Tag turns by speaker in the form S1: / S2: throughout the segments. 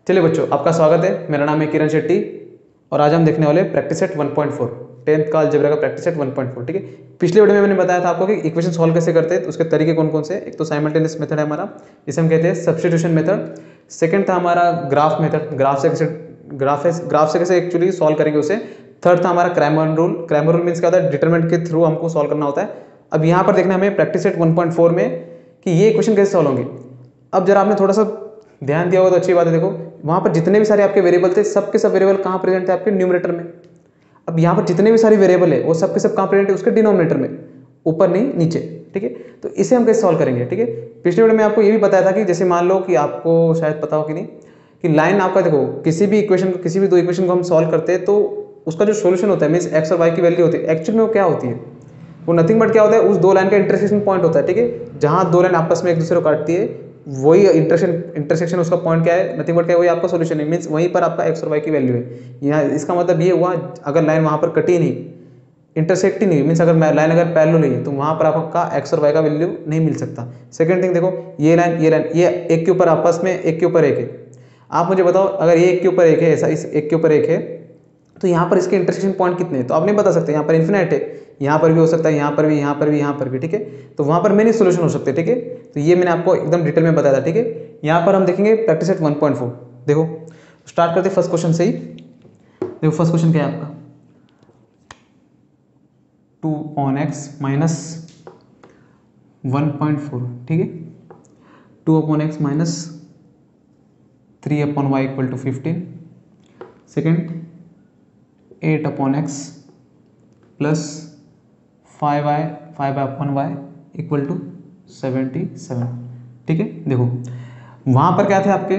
S1: चलिए बच्चों, आपका स्वागत है। मेरा नाम है किरण शेट्टी और आज हम देखने वाले प्रैक्टिस सेट 1.4 10th का अलजेब्रा का प्रैक्टिस सेट 1.4। ठीक है, पिछले वीडियो में मैंने बताया था आपको कि इक्वेशन सॉल्व कैसे करते हैं, तो उसके तरीके कौन कौन से। एक तो साइमल्टेनियस मेथड है हमारा, जिसे हम कहते हैं सब्स्टिट्यूशन मेथड। सेकंड था हमारा ग्राफ मेथड, ग्राफ से कैसे एक्चुअली सॉल्व करेंगे उसे। थर्ड था हमारा Cramer rule. Cramer rule means क्या होता है, डिटरमिनेंट के थ्रू हमको सॉल्व करना होता है। अब यहाँ पर देखना हमें प्रैक्टिस सेट 1.4 में कि ये इक्वेशन कैसे सॉल्व होंगी। अब जरा आपने थोड़ा सा ध्यान दिया होगा तो अच्छी बात है। देखो वहां पर जितने भी सारे आपके वेरिएबल थे, सबके सब वेरिएबल कहाँ प्रेजेंट थे, आपके न्यूमरेटर में। अब यहाँ पर जितने भी सारे वेरिएबल है वो सबके सब कहाँ प्रेजेंट है, उसके डिनोमिनेटर में, ऊपर नहीं नीचे। ठीक है, तो इसे हम कैसे सॉल्व करेंगे। ठीक है, पिछले वीडियो में आपको ये भी बताया था कि जैसे मान लो कि आपको शायद पता हो कि नहीं, कि लाइन आपका देखो किसी भी इक्वेशन को, किसी भी दो इक्वेशन को हम सॉल्व करते हैं तो उसका जो सोल्यूशन होता है मीन्स एक्स और वाई की वैल्यू होती है, एक्चुअल में वो क्या होती है, वो नथिंग बट क्या होता है, उस दो लाइन का इंटरसेक्शन पॉइंट होता है। ठीक है, जहां दो लाइन आपस में एक दूसरे को काटती है वही इंटरसेक्शन उसका पॉइंट क्या है, नथिंग बट क्या है, वही आपका सॉल्यूशन है। मींस वहीं पर आपका एक्स और वाई की वैल्यू है। यहाँ इसका मतलब ये हुआ, अगर लाइन वहां पर कटी नहीं, इंटरसेक्ट ही नहीं, मीन्स अगर लाइन अगर पैरेलल नहीं है तो वहां पर आपका एक्स और वाई का वैल्यू नहीं मिल सकता। सेकंड थिंग देखो, ये लाइन ये एक के ऊपर आपस में एक के ऊपर एक है। आप मुझे बताओ, अगर ये एक के ऊपर एक है, ऐसा इस एक के ऊपर एक है, तो यहाँ पर इसके इंटरसेक्शन पॉइंट कितने हैं तो आप नहीं बता सकते। यहाँ पर इन्फिनाइट है, यहाँ पर भी हो सकता है, यहाँ पर भी, यहाँ पर भी, यहाँ पर भी। ठीक है, तो वहाँ पर मेनी सोल्यूशन हो सकते हैं। ठीक है, तो ये मैंने आपको एकदम डिटेल में बताया था। ठीक है, यहाँ पर हम देखेंगे प्रैक्टिस सेट 1.4। देखो स्टार्ट करते फर्स्ट क्वेश्चन से ही। देखो फर्स्ट क्वेश्चन क्या है आपका, 2/x माइनस 1.4। ठीक है, 2/x minus 3/y equal to 15। Second 8/x plus 5/y equal to 77। ठीक है, देखो वहाँ पर क्या थे आपके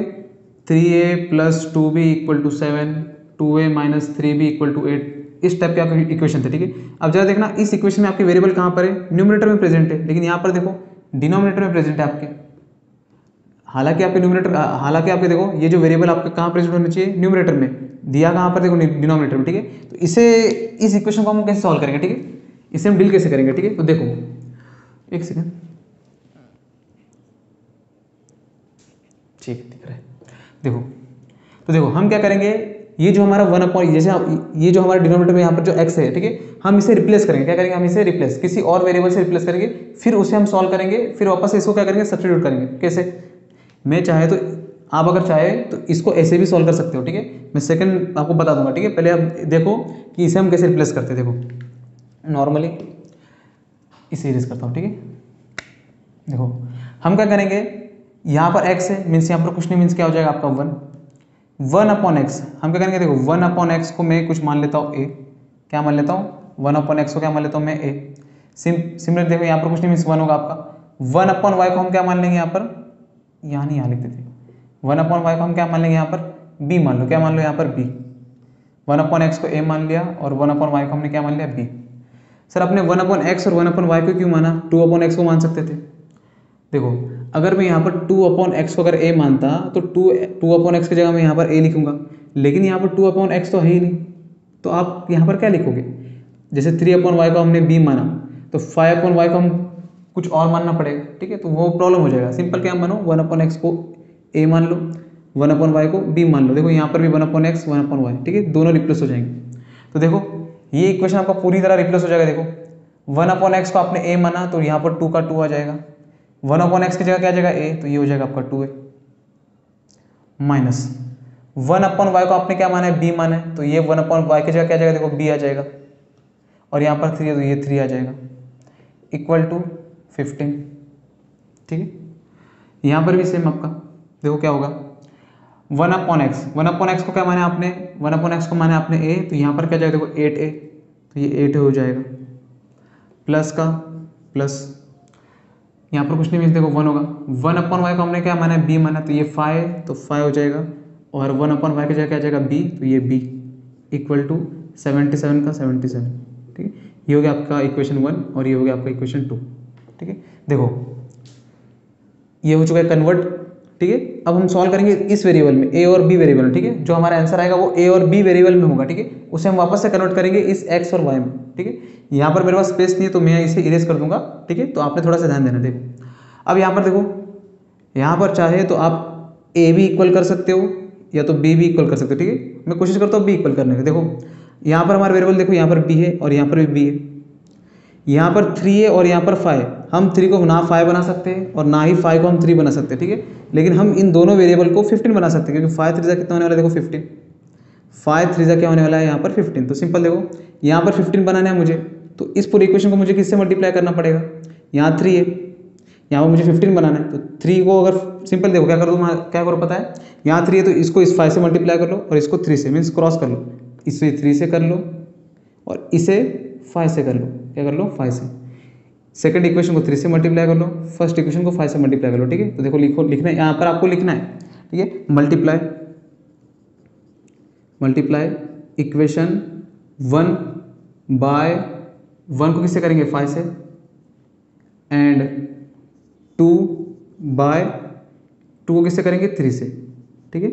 S1: 3a plus 2b equal to 7, 2a minus 3b equal to 8, इस टाइप के आपके इक्वेशन थे। ठीक है, अब जरा देखना इस इक्वेशन में आपके वेरिएबल कहाँ पर है, न्यूमरेटर में प्रेजेंट है, लेकिन यहाँ पर देखो डिनोमिनेटर में प्रेजेंट है आपके। हालांकि आपके देखो ये जो वेरिएबल आपके कहाँ प्रेजेंट होने चाहिए, न्यूमरेटर में, दिया कहाँ पर देखो डिनोमिनेटर में। ठीक है, तो इस इक्वेशन को हम कैसे सॉल्व करेंगे। ठीक है, इसे हम डील कैसे करेंगे। ठीक है, तो देखो एक सेकेंड, ठीक दिख रहा है। देखो तो देखो हम क्या करेंगे, ये जो हमारा 1 जैसे ये जो हमारा डिनोमिनेटर में यहाँ पर जो x है, ठीक है, हम इसे रिप्लेस करेंगे। क्या करेंगे, हम इसे रिप्लेस किसी और वेरिएबल से रिप्लेस करेंगे, फिर उसे हम सॉल्व करेंगे, फिर वापस से इसको क्या करेंगे, सब्स्टिट्यूट करेंगे। कैसे, मैं चाहे तो आप अगर चाहे तो इसको ऐसे भी सॉल्व कर सकते हो। ठीक है, मैं सेकंड आपको बता दूंगा। ठीक है, पहले आप देखो कि इसे हम कैसे रिप्लेस करते हैं। देखो नॉर्मली इसे इरेज करता हूँ। ठीक है, देखो हम क्या करेंगे, यहाँ पर x है मीन्स यहाँ पर कुछ नहीं, मीन्स क्या हो जाएगा आपका 1/x। हम क्या करेंगे, देखो 1/x को मैं कुछ मान लेता हूँ a, क्या मान लेता हूँ 1/x को क्या मान लेता हूँ मैं a। सिमिलर देखो यहाँ पर कुछ नहीं मीन्स 1 होगा आपका। 1/y को हम क्या मान लेंगे, यहाँ पर यहाँ नहीं, यहाँ लिख देते 1/y को हम क्या मान लेंगे, यहाँ पर b मान लो। क्या मान लो यहाँ पर b, 1/x को a मान लिया और 1/y को हमने क्या मान लिया b। सर आपने 1/x और 1/y को क्यों माना, 2/x को मान सकते थे। देखो अगर मैं यहाँ पर 2/x को अगर a मानता तो 2/x की जगह मैं यहाँ पर a लिखूंगा, लेकिन यहाँ पर 2/x तो है ही नहीं, तो आप यहाँ पर क्या लिखोगे। जैसे 3/y को हमने b माना तो 5/y को हम कुछ और मानना पड़ेगा। ठीक है, तो वो प्रॉब्लम हो जाएगा। सिंपल क्या मानो, 1/x को a मान लो, 1/y को b मान लो। देखो यहाँ पर भी 1/x 1/y, ठीक है, दोनों रिप्लेस हो जाएंगे। तो देखो ये इक्वेशन आपका पूरी तरह रिप्लेस हो जाएगा। देखो 1/x को आपने a माना तो यहाँ पर 2 का 2 आ जाएगा, 1/x की जगह क्या आ जाएगा a, तो ये हो जाएगा आपका 2a, माइनस 1/y को आपने क्या माना है, b माना है, तो ये 1/y की जगह क्या आ जाएगा, देखो b आ जाएगा, और यहाँ पर 3 है तो ये 3 आ जाएगा, इक्वल टू 15। ठीक है, यहाँ पर भी सेम आपका देखो क्या होगा, 1/x को क्या माना है आपने, 1/x को माना है आपने a, तो यहाँ पर क्या जाएगा देखो 8a, तो ये 8 हो जाएगा, प्लस का प्लस, यहाँ पर कुछ नहीं मीन्स देखो 1 होगा। 1/y को हमने क्या माना है, b माना, तो ये 5, तो 5 हो जाएगा, और 1/y की जगह क्या जाएगा b, तो ये b, इक्वल टू 77 का 77। ठीक है, ये हो गया आपका इक्वेशन 1 और ये हो गया आपका इक्वेशन 2। ठीक है, देखो ये हो चुका है कन्वर्ट। ठीक है, अब हम सॉल्व करेंगे इस वेरिएबल में, a और b वेरिएबल। ठीक है, जो हमारा आंसर आएगा वो a और b वेरिएबल में होगा। ठीक है, उसे हम वापस से कन्वर्ट करेंगे इस x और y में। ठीक है, यहाँ पर मेरे पास स्पेस नहीं है तो मैं इसे इरेज कर दूंगा। ठीक है, तो आपने थोड़ा सा ध्यान देना। देखो अब यहाँ पर देखो, यहाँ पर चाहे तो आप a भी इक्वल कर सकते हो, या तो बी भी इक्वल कर सकते हो, ठीक है। मैं कोशिश करता हूँ बी इक्वल करने की। देखो यहाँ पर हमारा वेरिएबल देखो, यहाँ पर बी है और यहाँ पर भी बी है, यहाँ पर 3 है और यहाँ पर 5। हम 3 को ना 5 बना सकते हैं और ना ही 5 को हम 3 बना सकते हैं, ठीक है। लेकिन हम इन दोनों वेरिएबल को 15 बना सकते हैं, क्योंकि 5 3 कितना होने वाला है, देखो 15। 5 3 क्या होने वाला है यहाँ पर 15। तो सिंपल देखो यहाँ पर 15 बनाना है मुझे, तो इस पूरी इक्वेशन को मुझे किससे मल्टीप्लाई करना पड़ेगा, यहाँ 3 है, यहाँ पर मुझे 15 बनाना है। तो 3 को अगर सिंपल देखो क्या कर दो, क्या करो पता है, यहाँ 3 है तो इसको इस 5 से मल्टीप्लाई कर लो और इसको 3 से, मीन्स क्रॉस कर लो, इसे 3 से कर लो और इसे 5 से कर लो। क्या कर लो, 5 से। सेकंड इक्वेशन को 3 से मल्टीप्लाई कर लो, फर्स्ट इक्वेशन को 5 से मल्टीप्लाई कर लो, ठीक है। तो देखो लिखना है यहाँ पर आपको लिखना है, ठीक है। मल्टीप्लाई इक्वेशन 1 बाय 1 को किससे करेंगे, 5 से, एंड 2 बाय 2 को किससे करेंगे, 3 से, ठीक है।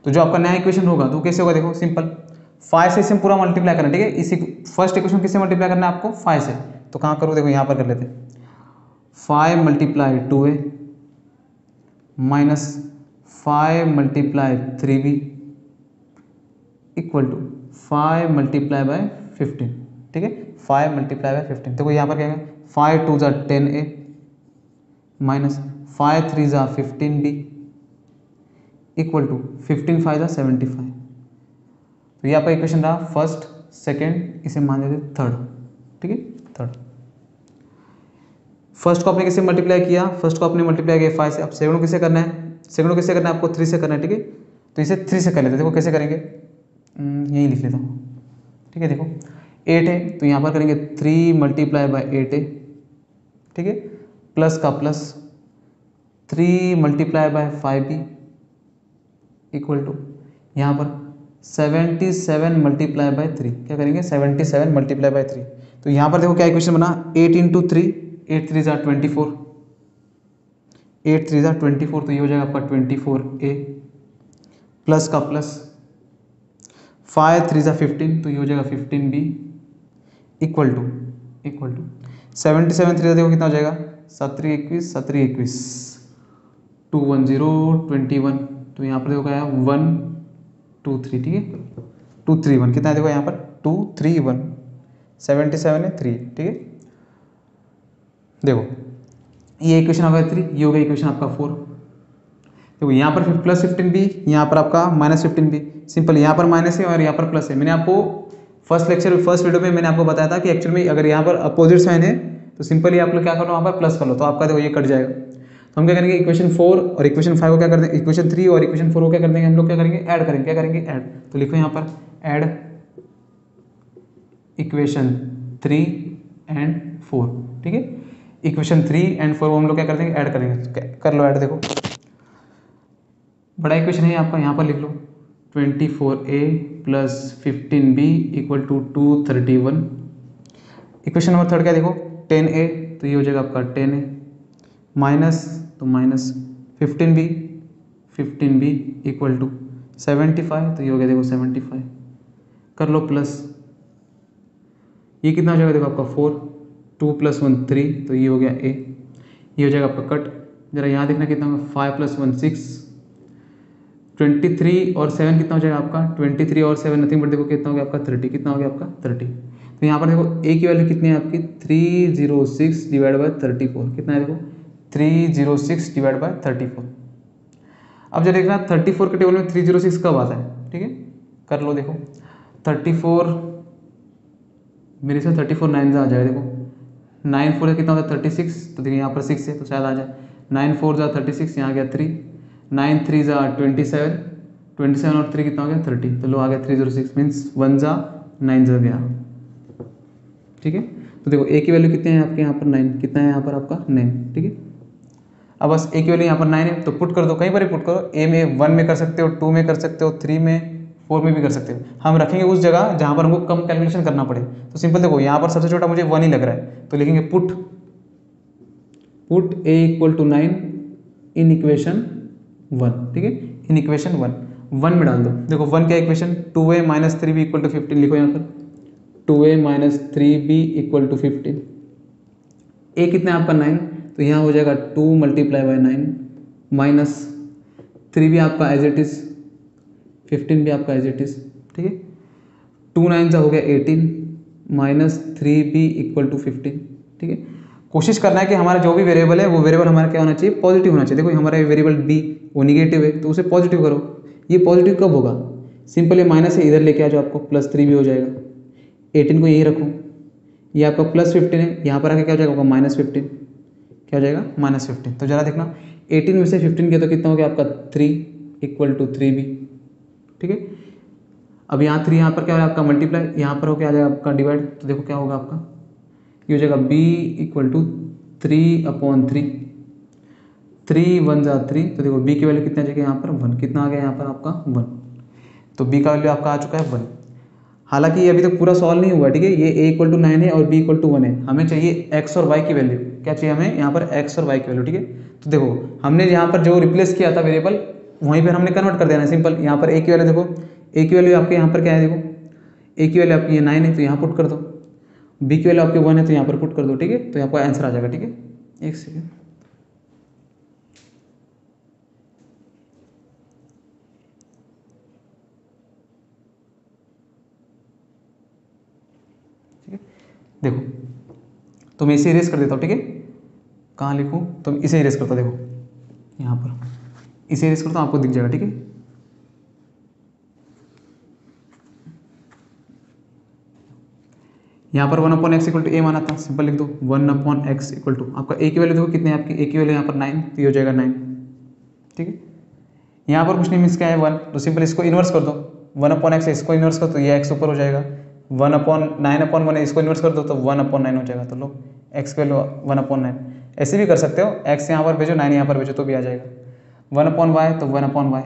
S1: तो जो आपका नया इक्वेशन होगा तो कैसे होगा, देखो सिंपल 5 से इसे पूरा मल्टीप्लाई करना, ठीक है। इसी फर्स्ट इक्वेशन किससे मल्टीप्लाई करना है आपको, 5 से। तो कहाँ करो, देखो यहाँ पर कर लेते हैं, 5 multiply 2a minus 5 multiply 3b equal to 5 multiply by 15, ठीक है। 5 मल्टीप्लाई बाय 15। देखो यहाँ पर क्या है, 5 2 ज़ा 10a माइनस 5 3 ज़ा 15b इक्वल टू 15 5 ज़ा 75। तो ये आपका इक्वेशन रहा फर्स्ट, सेकेंड, इसे मान लेते थर्ड, ठीक है। थर्ड फर्स्ट को आपने किससे मल्टीप्लाई किया, फर्स्ट को आपने मल्टीप्लाई किया 5 से। अब सेकंड को किससे करना है, सेकंड को किससे करना है आपको, 3 से करना है, ठीक है। तो इसे 3 से कर लेते हैं। देखो कैसे करेंगे, यही लिख लेता हूँ, ठीक है। देखो 8 है तो यहाँ पर करेंगे 3 मल्टीप्लाई बाय 8a, ठीक है, प्लस का plus 3 multiply by 5b equal to यहाँ पर 77 मल्टीप्लाई बाय 3। क्या करेंगे, 77 मल्टीप्लाई बाय 3। तो यहाँ पर देखो क्या इक्वेशन बना, 8 इंटू 3, 8 3 ज़ा 24, 8 3 ज़ा 24। तो ये हो जाएगा आपका 24a प्लस का प्लस 5 3 ज़ा 15, तो ये हो जाएगा 15b इक्वल टू 77 3 देखो कितना हो जाएगा, 17 21 17 21 2 1 0 21। तो यहाँ पर देखो क्या है 1 2 3, ठीक है, 2 3 1 कितना है, देखो यहाँ पर 2 3 1 77 है 3, ठीक है। देखो ये इक्वेशन आ गया 3, ये हो गया इक्वेशन आपका 4। देखो यहाँ पर प्लस 15b, यहाँ पर आपका माइनस 15b। सिंपल यहाँ पर माइनस है और यहाँ पर प्लस है। मैंने आपको फर्स्ट वीडियो में मैंने आपको बताया था कि एक्चुअल में अगर यहाँ पर अपोजिट साइन है तो सिंपली आप लोग क्या करो, वहाँ पर प्लस कर लो, तो आपका देखो ये कट जाएगा। तो हम क्या करेंगे, इक्वेशन 4 और इक्वेशन 5 को क्या कर देंगे, इक्वेशन 3 और इक्वेशन 4 को क्या कर देंगे हम लोग, क्या करेंगे, ऐड करेंगे। क्या करेंगे, ऐड। तो लिखो यहाँ पर ऐड इक्वेशन 3 एंड 4, ठीक है। इक्वेशन 3 एंड 4 हम लोग क्या कर देंगे, ऐड करेंगे। कर लो ऐड। देखो बड़ा इक्वेशन है आपका, यहाँ पर लिख लो 24a plus 15b equal to 231। Equation number third क्या देखो 10a, तो ये हो जाएगा आपका 10a माइनस, तो माइनस 15b इक्वल टू 75, तो ये हो गया देखो 75। कर लो प्लस, ये कितना हो जाएगा देखो आपका 4, 2 + 1 3, तो ये हो गया a। ये हो जाएगा आपका कट। जरा यहाँ देखना कितना होगा, 5 + 1 6, 23 और 7 कितना हो जाएगा आपका, 23 और 7 नथिंग बट देखो कितना हो गया आपका 30। कितना हो गया आपका 30। तो यहाँ पर देखो a की वैल्यू कितनी है आपकी 306 डिवाइड बाय 34। कितना है देखो 306 डिवाइड बाय 34। अब जब देखना 34 के टेबल में 306 कब आता है, ठीक है, कर लो। देखो 34 मेरे से 34 9 आ जाएगा। देखो 9 4 कितना होता है 36, तो देखिए यहाँ पर 6 है तो शायद आ जाए। 9 4 जा 36, यहाँ गया 3, 9 3 जा 27, 27 और 3 कितना हो गया 30, तो लो आ गया 306 मीन्स 1 जा 9 जा गया, ठीक है। तो देखो a की वैल्यू कितनी है आपके यहाँ पर 9, कितना है यहाँ पर आपका 9, ठीक है। अब बस a की वैल्यू यहाँ पर 9 है तो पुट कर दो, कहीं पर ही पुट करो। a में 1 में कर सकते हो, 2 में कर सकते हो, 3 में, 4 में भी कर सकते हो। हम रखेंगे उस जगह जहाँ पर हमको कम कैलकुलेशन करना पड़े। तो सिंपल देखो यहाँ पर सबसे छोटा मुझे 1 ही लग रहा है, तो लिखेंगे put a equal to 9 in equation 1, ठीक है, इन इक्वेशन 1 में डाल दो। देखो 1 क्या equation 2a minus 3b equal to 15 लिखो यहाँ पर 2a minus 3b equal to 15। a कितना है आपका 9, तो यहाँ हो जाएगा 2 मल्टीप्लाई बाय 9 माइनस 3 भी आपका एज इट इज़, 15 भी आपका एज इट इज़, ठीक है। 2 9 हो गया 18 माइनस 3b इक्वल टू 15, ठीक है। कोशिश करना है कि हमारा जो भी वेरिएबल है वो वेरिएबल हमारा क्या होना चाहिए, पॉजिटिव होना चाहिए। देखो हमारा वेरिएबल b वो निगेटिव है तो उसे पॉजिटिव करो। ये पॉजिटिव कब होगा, सिंपल है माइनस से इधर लेके आ जाओ, आपको प्लस 3 भी हो जाएगा। 18 को यही रखो, ये आपका प्लस 15 है, यहाँ पर आके क्या हो जाएगा आपका माइनस 15, क्या हो जाएगा माइनस 15। तो जरा देखना 18 में से 15 किया तो कितना हो गया आपका 3 इक्वल टू 3b, ठीक है। अब यहाँ 3 यहाँ पर क्या हो आपका मल्टीप्लाई, यहाँ पर हो क्या आ जाएगा आपका डिवाइड। तो देखो क्या होगा आपका, ये हो जाएगा b इक्वल टू 3/3, 3 1 जा 3। तो देखो b की वैल्यू कितना आ जाएगी यहाँ पर 1, कितना आ गया यहाँ पर आपका 1। तो b का वैल्यू आपका आ चुका है 1। हालांकि ये अभी तक पूरा सॉल्व नहीं हुआ, ठीक है। ये a इक्वल टू 9 है और b इक्वल टू 1 है। हमें चाहिए x और y की वैल्यू, क्या चाहिए हमें यहाँ पर x और y की वैल्यू, ठीक है। तो देखो हमने यहाँ पर जो रिप्लेस किया था वेरिएबल वहीं पर हमने कन्वर्ट कर देना है सिंपल। यहाँ पर a की वैल्यू देखो, a की वैल्यू आपके यहाँ पर क्या है, देखो a की वैल्यू आपकी ये 9 है तो यहाँ पुट कर दो, b की वैल्यू आपकी 1 है तो यहाँ पर पुट कर दो, ठीक है। तो आपका आंसर आ जाएगा, ठीक है। एक सेकेंड, देखो तो मैं इसे इरेज कर देता हूँ, ठीक है। कहाँ लिखूँ, तो इसे इरेज करता हूँ, देखो यहाँ पर इसे इरेज करता हूँ, आपको दिख जाएगा, ठीक है। यहाँ पर 1/x इक्वल टू ए माना था, सिंपल लिख दो 1/x इक्वल टू आपका ए की वैल्यू देखो कितने आपकी, ए की वैल्यू यहाँ पर 9 तो ये हो जाएगा 9, ठीक है। यहाँ पर कुछ नहीं मिस क्या है 1, तो सिंपल इसको इन्वर्स कर दो, 1/x है इसको इन्वर्स कर दो तो ये x ऊपर हो जाएगा, 1/9/1 है इसको इन्वर्स कर दो तो 1/9 हो जाएगा। तो लो x की वैल्यू 1/9, ऐसे भी कर सकते हो, x यहाँ पर भेजो 9 यहाँ पर भेजो तो भी आ जाएगा। 1/y तो 1/y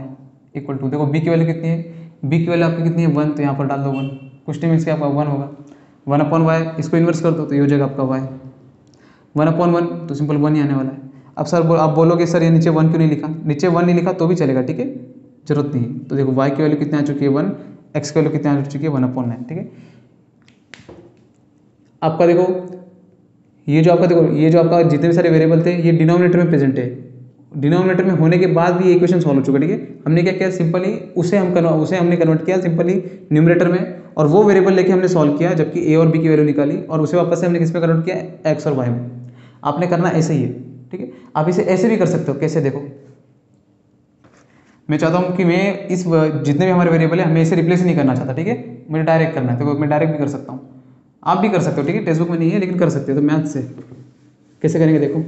S1: इक्वल टू देखो b की वैल्यू कितनी है, b की वैल्यू आपकी कितनी है 1, तो यहाँ पर डाल दो 1, कुछ नहीं मीन्स क्या आपका 1 होगा। 1/y इसको इन्वर्स कर दो तो ये हो जाएगा आपका y, 1/1 तो सिंपल 1 ही आने वाला है। अब सर आप बोलोगे सर ये नीचे 1 क्यों नहीं लिखा, नीचे 1 नहीं लिखा तो भी चलेगा, ठीक है, जरूरत नहीं है। तो देखो y की वैल्यू कितनी आ चुकी है 1, x की वैल्यू कितनी आ चुकी है 1/9, ठीक है। आपका देखो ये जो आपका जितने भी सारे वेरिएबल थे ये डिनोमिनेटर में प्रेजेंट है, डिनोमिनेटर में होने के बाद भी ये इक्वेशन सॉल्व हो चुका है, ठीक है। हमने क्या किया सिंपली उसे हमने कन्वर्ट किया सिंपली न्यूमरेटर में, और वो वेरिएबल लेके हमने सॉल्व किया, जबकि ए और बी की वैल्यू निकाली और उसे वापस से हमने किस में कन्वर्ट किया, एक्स और वाई में। आपने करना ऐसे ही है, ठीक है। आप इसे ऐसे भी कर सकते हो, कैसे देखो मैं चाहता हूँ कि मैं इस जितने भी हमारे वेरिएबल है हमें इसे रिप्लेस नहीं करना चाहता, ठीक है, मुझे डायरेक्ट करना है, तो मैं डायरेक्ट भी कर सकता हूँ, आप भी कर सकते हो, ठीक है। टेक्स्ट बुक में नहीं है लेकिन कर सकते हो। तो मैथ से कैसे करेंगे देखो,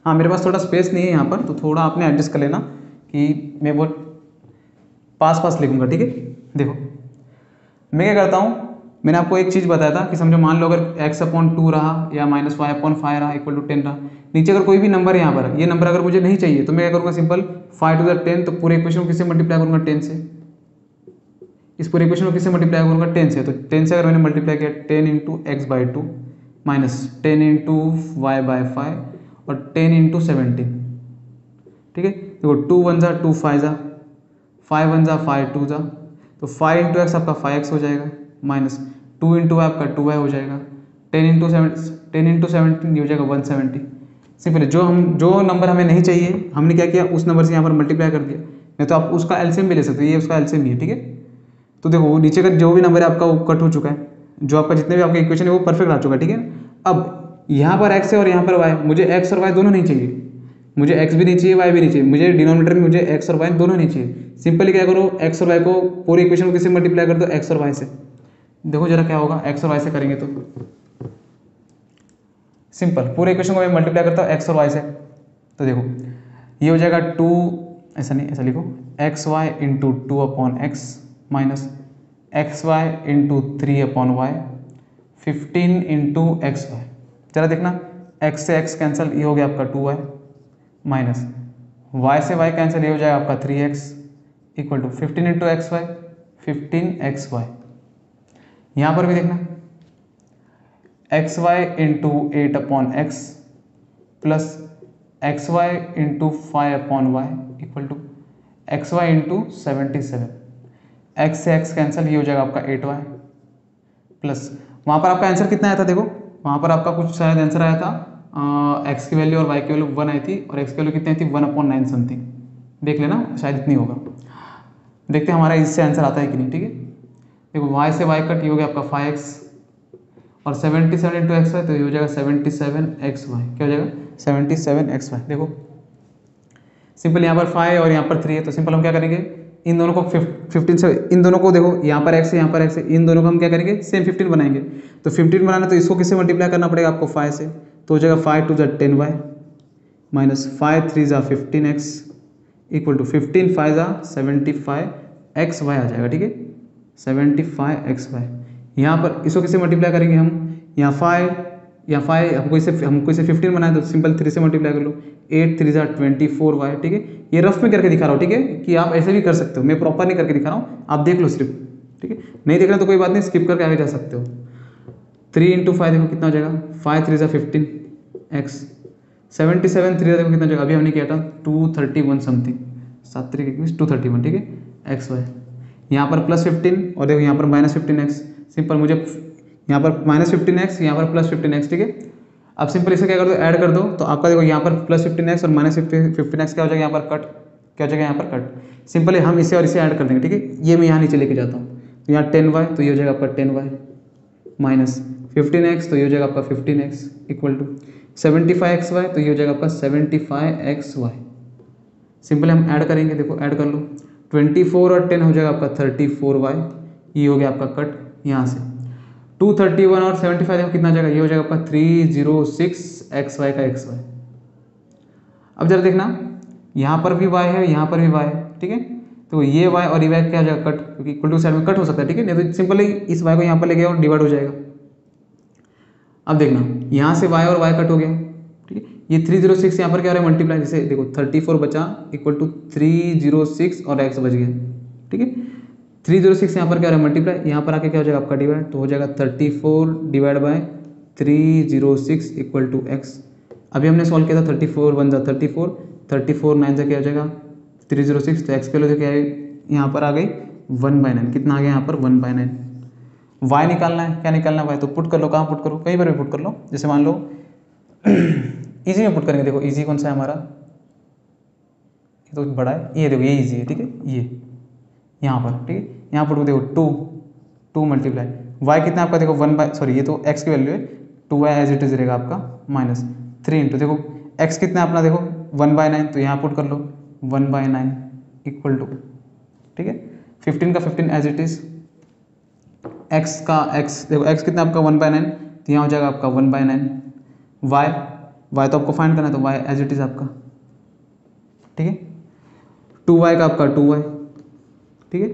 S1: हाँ मेरे पास थोड़ा स्पेस नहीं है यहाँ पर, तो थोड़ा आपने एडजस्ट कर लेना कि मैं वो पास लिखूंगा, ठीक है। देखो मैं क्या करता हूँ, मैंने आपको एक चीज़ बताया था कि समझो मान लो अगर x/2 रहा या -y/5 रहा इक्वल टू 10 रहा, नीचे अगर कोई भी नंबर है यहाँ पर, ये नंबर अगर मुझे नहीं चाहिए तो मैं क्या करूँगा सिंपल 5 to the 10, तो पूरे इक्वेशन को किससे मल्टीप्लाई करूँगा 10 से, इस पूरे इक्वेशन को किससे मल्टीप्लाई करूँगा 10 से। तो 10 से अगर मैंने मल्टीप्लाई किया 10 × x/2 माइनस 10 × y/5 और 10 × 17, ठीक है। देखो 2 1 जा 2 5 जा 5 1 जा 5 2 जा, तो 5 × x आपका 5x हो जाएगा, माइनस 2 × y आपका 2y हो जाएगा, 10 × 17 ये हो जाएगा 170। सिंपल है, जो नंबर हमें नहीं चाहिए हमने क्या किया उस नंबर से यहाँ पर मल्टीप्लाई कर दिया, नहीं तो आप उसका एलसीएम भी ले सकते हो, ये उसका एलसीएम भी है, ठीक है। तो देखो वो नीचे का जो भी नंबर है आपका वो कट हो चुका है, जो आपका जितने भी आपके इक्वेशन है वो परफेक्ट आ चुका है, ठीक है। अब यहाँ पर x है और यहाँ पर y, मुझे x और y दोनों नहीं चाहिए, मुझे x भी नहीं चाहिए y भी नहीं चाहिए, मुझे डिनोमिनेटर में मुझे x और y दोनों नहीं चाहिए। सिंपली क्या करो x और y को पूरी इक्वेशन को किससे मल्टीप्लाई कर दो, x और y से। देखो जरा क्या होगा, x और y से करेंगे तो सिंपल पूरे इक्वेशन को मैं मल्टीप्लाई करता हूँ x और y से, तो देखो ये हो जाएगा 2, ऐसा नहीं ऐसा लिखो xy × 2/x minus xy × 3/y 15 × xy। जरा देखना x से x कैंसिल, ये हो गया आपका 2y माइनस y से y कैंसिल, ये हो जाएगा आपका 3x equal to 15 × xy 15xy। यहाँ पर भी देखना xy × 8/x plus xy × 5/y equal to xy × 77। x से x कैंसिल, ये हो जाएगा आपका 8y प्लस वहाँ पर आपका आंसर कितना आया था, देखो वहाँ पर आपका कुछ शायद आंसर आया था एक्स की वैल्यू और वाई की वैल्यू 1 आई थी, और एक्स की वैल्यू कितनी आई थी 1/9 समथिंग, देख लेना शायद इतनी होगा। देखते हैं हमारा इससे आंसर आता है कि नहीं। ठीक है, देखो y से y कट, ये हो गया आपका 5x, और 77 इंटू एक्स वाई तो ये हो जाएगा 77xy। क्या हो जाएगा 77xy। देखो सिंपल, यहाँ पर 5 और यहाँ पर 3 है, तो सिंपल हम क्या करेंगे, इन दोनों को 15 से, इन दोनों को देखो यहाँ पर x है यहाँ पर x है, इन दोनों को हम क्या करेंगे सेम 15 बनाएंगे। तो 15 बनाना तो इसको किससे मल्टीप्लाई करना पड़ेगा आपको 5 से, तो हो जाएगा 5 2 = 10y minus 5 3 = 15x equal to 15 5 = 75xy आ जाएगा। ठीक है, 75xy। यहाँ पर इसको किससे मल्टीप्लाई करेंगे हम, यहाँ 5 हमको इसे 15 बनाए तो सिंपल 3 से मल्टीप्लाई कर लो, 8 3 = 24y। ठीक है, ये रफ में करके दिखा रहा हूँ। ठीक है, कि आप ऐसे भी कर सकते हो, मैं प्रॉपर नहीं करके दिखा रहा हूँ, आप देख लो सिर्फ। ठीक है, नहीं देखना तो कोई बात नहीं, स्किप करके आगे जा सकते हो। 3 × 5 देखो कितना हो जाएगा, 5 3 = 15x, 77 3 देखो कितना हो जाएगा, अभी हमने किया था 231 समथिंग, 7 3 21 231। ठीक है, एक्स वाई, यहाँ पर +15 और देखो यहाँ पर -15x। सिंपल मुझे यहाँ पर -15x, यहाँ पर +15x। ठीक है, अब सिंपल इसे क्या कर दो, ऐड कर दो, तो आपका देखो यहाँ पर +15x और -15x क्या हो जाएगा यहाँ पर कट, क्या हो जाएगा यहाँ पर कट। सिंपल हम इसे और इसे ऐड कर देंगे। ठीक है, ये मैं यहाँ नीचे लेके जाता हूँ, तो यहाँ 10y तो ये हो जाएगा आपका 10y माइनस 15x तो ये हो जाएगा आपका 15x इक्वल टू 75xy तो ये हो जाएगा आपका 75xy। सिंपल हम ऐड करेंगे, देखो ऐड कर लो, 24 और 10 हो जाएगा आपका 34y, ये हो गया आपका कट यहाँ से। 231 और 75 देखो कितना जाएगा, ये हो जाएगा आपका 306xy का xy। अब जरा देखना, यहाँ पर भी y है, यहाँ पर भी y है। ठीक है, तो ये y और ये y क्या हो जाएगा कट, क्योंकि इक्वल टू साइड में कट हो सकता है। ठीक है, नहीं तो सिंपली इस y को यहाँ पर ले गया और डिवाइड हो जाएगा। अब देखना, यहाँ से y और y कट हो गया। ठीक है, ये 306 यहाँ पर क्या हो रहा है मल्टीप्लाई, जैसे देखो 34 बचा इक्वल टू 306 और x बच गया। ठीक है, 306 यहाँ पर क्या हो रहा है मल्टीप्लाई, यहाँ पर आके क्या हो जाएगा आपका डिवाइड, तो हो जाएगा 34 divide by 306 equal to x। अभी हमने सॉल्व किया था 34 1 = 34, 34 9 से क्या हो जाएगा 306, तो x के लिए क्या है यहाँ पर आ गई 1/9। कितना आ गया यहाँ पर 1/9। y निकालना है, क्या निकालना है y, तो पुट कर लो, कहाँ पुट करो, कहीं पर भी पुट कर लो। जैसे मान लो इजी में पुट करेंगे, देखो इजी कौन सा है हमारा, ये तो बड़ा है, ये देखो ये इजी है। ठीक है, ये यहाँ पर, ठीक है, यहाँ पुट देखो 2 मल्टीप्लाई y कितना आपका देखो 1 ये तो x की वैल्यू है, 2y एज इट इज रहेगा आपका माइनस 3 इंटू देखो x कितना अपना देखो 1/9, तो यहाँ पुट कर लो 1/9 इक्वल टू, ठीक है, 15 का 15 एज इट इज, x का x देखो x कितना आपका 1/9, तो यहाँ हो जाएगा आपका 1/9। y तो आपको फाइंड करना है, तो y एज इट इज आपका, ठीक है, 2y का आपका 2y, ठीक है,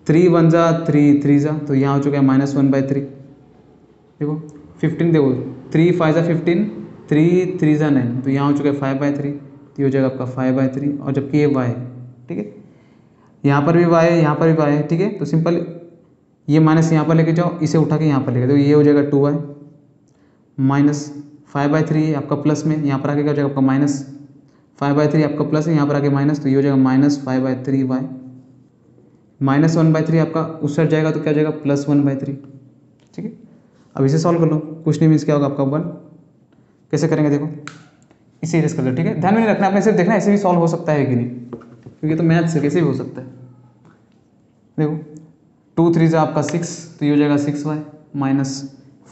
S1: 3 1 = 3 3 ज़ा, तो यहाँ हो चुका है -1/3। देखो 15 देखो 3 5 ज़ा 15, 3 3 ज़ा 9, तो यहाँ हो चुका है 5/3, तो ये हो जाएगा आपका 5/3, और जबकि ये y है। ठीक है, यहाँ पर भी y है, यहाँ पर भी y है। ठीक है, तो सिंपल ये माइनस यहाँ पर लेके जाओ, इसे उठा के यहाँ पर लेके, तो ये हो जाएगा 2y माइनस 5/3 आपका प्लस में, यहाँ पर आके क्या हो जाएगा आपका माइनस 5/3 आपका प्लस है, यहाँ पर आके माइनस, तो ये हो जाएगा -5/3y -1/3 आपका उस साइड जाएगा तो क्या जाएगा +1/3। ठीक है, अब इसे सॉल्व कर लो, कुछ नहीं मीन्स क्या होगा आपका 1। कैसे करेंगे देखो, इसे इरेज कर लो। ठीक है, ध्यान में नहीं रखना, आपने सिर्फ देखना ऐसे भी सॉल्व हो सकता है कि नहीं, क्योंकि तो मैथ से कैसे भी हो सकता है। देखो 2 3 ज़ा आपका 6, तो ये हो जाएगा 6y माइनस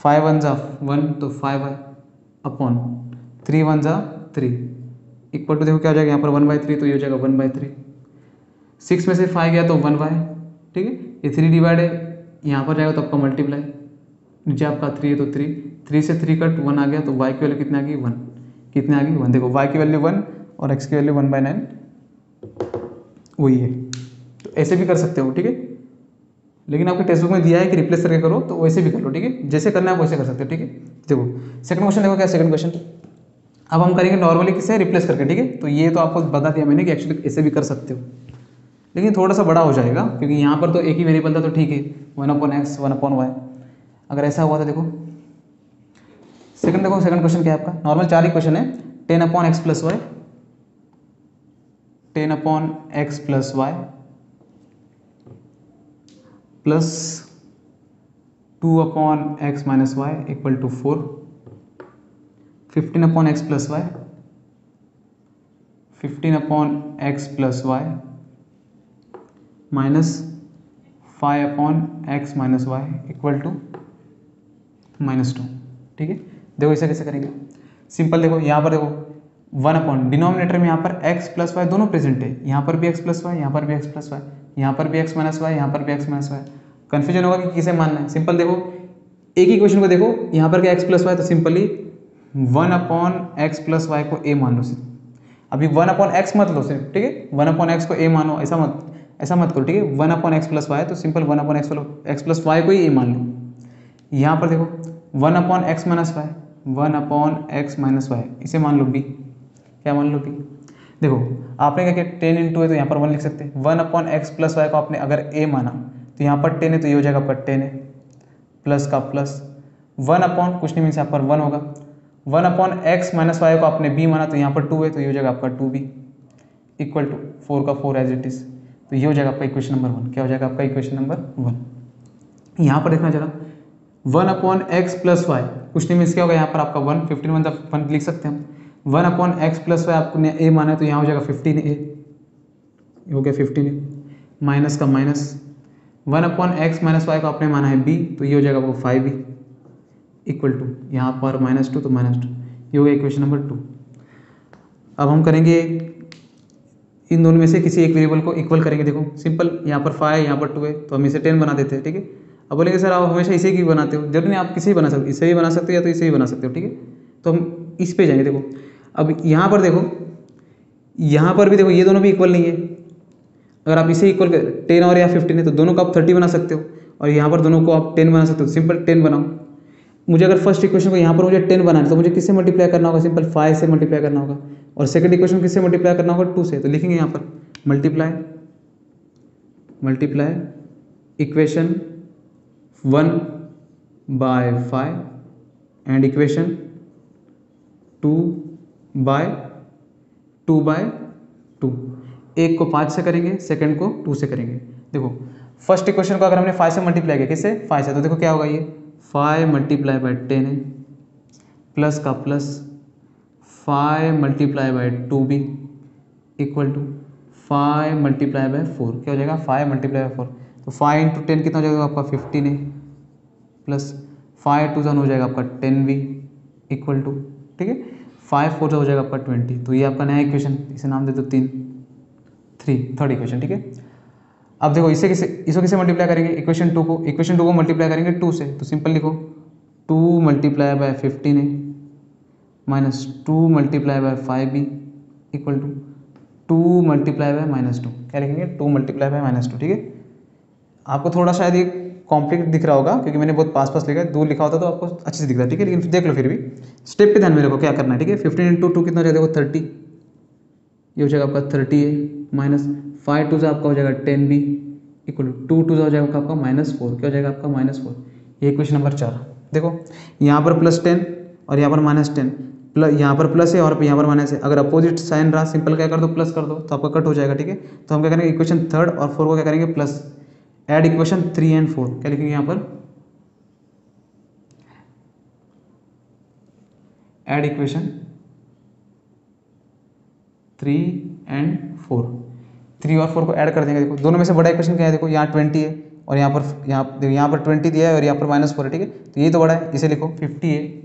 S1: 5 1 ज़ा 1, तो 5y अपॉन 3 1 ज़ा 3 इक्वल टू देखो क्या हो जाएगा यहाँ पर 1/3, तो ये हो जाएगा 1/3। 6 में से 5 गया तो 1y। ठीक है, ये 3 डिवाइड है, यहाँ पर जाएगा तो आपका मल्टीप्लाई, नीचे आपका 3 है तो 3 से 3 कट 1 आ गया, तो y की वैल्यू कितनी आ गई 1, कितनी आ गई 1। देखो y की वैल्यू 1 और x की वैल्यू 1/9 वही है, तो ऐसे भी कर सकते हो। ठीक है, लेकिन आपके टेक्स्ट बुक में दिया है कि रिप्लेस करके करो, तो वैसे भी कर लो। ठीक है, जैसे करना है आप वैसे कर सकते हो। ठीक है, देखो सेकंड क्वेश्चन देखो, क्या सेकंड क्वेश्चन, अब हम करेंगे नॉर्मली किससे रिप्लेस करके। ठीक है, तो ये तो आपको बता दिया मैंने कि एक्चुअली ऐसे भी कर सकते हो, लेकिन थोड़ा सा बड़ा हो जाएगा, क्योंकि यहाँ पर तो एक ही वेरिएबल था, तो ठीक है 1/x 1/y। अगर ऐसा हुआ था, देखो सेकंड, देखो सेकंड क्वेश्चन क्या है आपका, नॉर्मल 4 ही क्वेश्चन है, 10/x + y 10/x + y plus 2/x - y equal to 4। 15/x+y, 15/x+y minus 5/x-y equal to -2। ठीक है, देखो इसे कैसे करेंगे, सिंपल। देखो यहाँ पर देखो 1 डिनोमिनेटर में यहाँ पर x+y दोनों प्रेजेंट है, यहाँ पर भी x+y, यहाँ पर भी x+y, यहाँ पर भी x-y, यहाँ पर भी x-y। कन्फ्यूजन होगा कि किसे मानना है। सिंपल देखो एक ही क्वेश्चन को देखो, यहाँ पर क्या x+y, तो सिंपली 1/x+y को a मान लो सिर्फ। अभी 1/x मत लो सिर्फ, ठीक है, 1/x को a मानो, ऐसा मत करो, ठीक है। 1/x+y तो सिंपल 1/x+y को ही a मान लो। यहाँ पर देखो 1/x-y, 1/x-y इसे मान लो b, क्या मान लो b। देखो आपने क्या किया, 10 × है तो यहाँ पर 1 लिख सकते हैं। 1/x+y को आपने अगर a माना तो यहाँ पर 10 है तो ये हो जाएगा आपका 10 है, प्लस का प्लस 1/ कुछ नहीं मीन्स यहाँ पर 1 होगा। 1/x-y को आपने b माना तो यहाँ पर 2 है तो ये हो जाएगा आपका 2b इक्वल टू 4 का 4 एज इट इज। तो ये हो जाएगा आपका इक्वेशन नंबर 1। क्या हो जाएगा आपका इक्वेशन नंबर 1। यहाँ पर देखना जरा 1/x+y कुछ नहीं मीन्स क्या होगा, यहाँ पर आपका 1, 15 1 लिख सकते हैं हम। 1/x+y आपने a माना है तो यहाँ हो जाएगा 15a, हो गया 15a, माइनस का माइनस 1/x-y को आपने माना है b तो ये हो जाएगा वो 5b इक्वल टू यहाँ पर -2 तो -2, ये हो गया इक्वेशन नंबर 2। अब हम करेंगे इन दोनों में से किसी एक वेरिएबल को इक्वल करेंगे। देखो सिंपल, यहाँ पर 5 है, यहाँ पर 2 है तो हम इसे 10 बना देते हैं, ठीक है। अब बोलेंगे सर आप हमेशा इसे की बनाते हो, जरूरी नहीं आप किसी भी बना सकते, इसे भी बना सकते हो या तो इसे भी बना सकते हो, ठीक है। तो हम इस पे जाएंगे। देखो अब यहाँ पर देखो, यहाँ पर भी देखो ये दोनों भी इक्वल नहीं है। अगर आप इसे इक्वल 10 और या 15 है तो दोनों को आप 30 बना सकते हो, और यहाँ पर दोनों को आप 10 बना सकते हो। सिंपल 10 बनाओ। मुझे अगर फर्स्ट इक्वेशन को यहाँ पर मुझे 10 बनाना है तो मुझे किससे मल्टीप्लाई करना होगा, सिंपल 5 से मल्टीप्लाई करना होगा। और सेकंड इक्वेशन किससे मल्टीप्लाई करना होगा, 2 से। तो लिखेंगे यहाँ पर मल्टीप्लाई इक्वेशन 1/5 एंड इक्वेशन 2/2। एक को 5 से करेंगे, सेकंड को 2 से करेंगे। देखो फर्स्ट इक्वेशन को अगर हमने 5 से मल्टीप्लाई किया, किससे, 5 से, तो देखो क्या होगा, ये 5 × 10 है, प्लस का प्लस 5 × 2b इक्वल टू 5 × 4। क्या हो जाएगा, 5 × 4। तो 5 × 10 कितना हो जाएगा आपका 15 है, प्लस 5 × 2 हो जाएगा आपका 10b इक्वल टू, ठीक है, 5 × 4 हो जाएगा आपका 20। तो ये आपका नया इक्वेशन, इसे नाम दे दो 3, थर्ड इक्वेशन, ठीक है। अब देखो इसको किसे मल्टीप्लाई करेंगे, इक्वेशन 2 को मल्टीप्लाई करेंगे 2 से। तो सिंपल लिखो 2 × 15 है माइनस 2 × 5b इक्वल टू 2 × -2। क्या लिखेंगे, 2 × -2, ठीक है। आपको थोड़ा शायद ये कॉम्प्लिकेट दिख रहा होगा क्योंकि मैंने बहुत पास लिखा है, दूर लिखा होता तो आपको अच्छे से दिख रहा है, ठीक है। लेकिन देख लो फिर भी स्टेप पे ध्यान में रखो क्या करना है, ठीक है। 15 × 2 कितना हो जाएगा, देखो 30, ये हो जाएगा आपका 30 है, माइनस 5 × 2 आपका हो जाएगा 10b इक्वल टू 2 × 2 हो जाएगा आपका -4। क्या हो जाएगा आपका -4। ये इक्वेशन नंबर 4। देखो यहाँ पर +10 और यहाँ पर -10, प्लस यहाँ पर प्लस है और यहाँ पर माइनस है। अगर अपोजिट साइन रहा, सिंपल क्या कर दो, प्लस कर दो तो आपका कट हो जाएगा, ठीक है। तो हम क्या करेंगे, इक्वेशन 3 और 4 को क्या करेंगे, प्लस, ऐड इक्वेशन 3 एंड 4। क्या लिखेंगे यहाँ पर, ऐड इक्वेशन 3 एंड 4। 3 और 4 को ऐड कर देंगे। देखो दोनों में से बड़ा इक्वेशन क्या है, देखो यहाँ 20 है और यहाँ पर 20 दिया है और यहाँ पर -4 है, ठीक है। तो ये तो बड़ा है, इसे लिखो 50 है,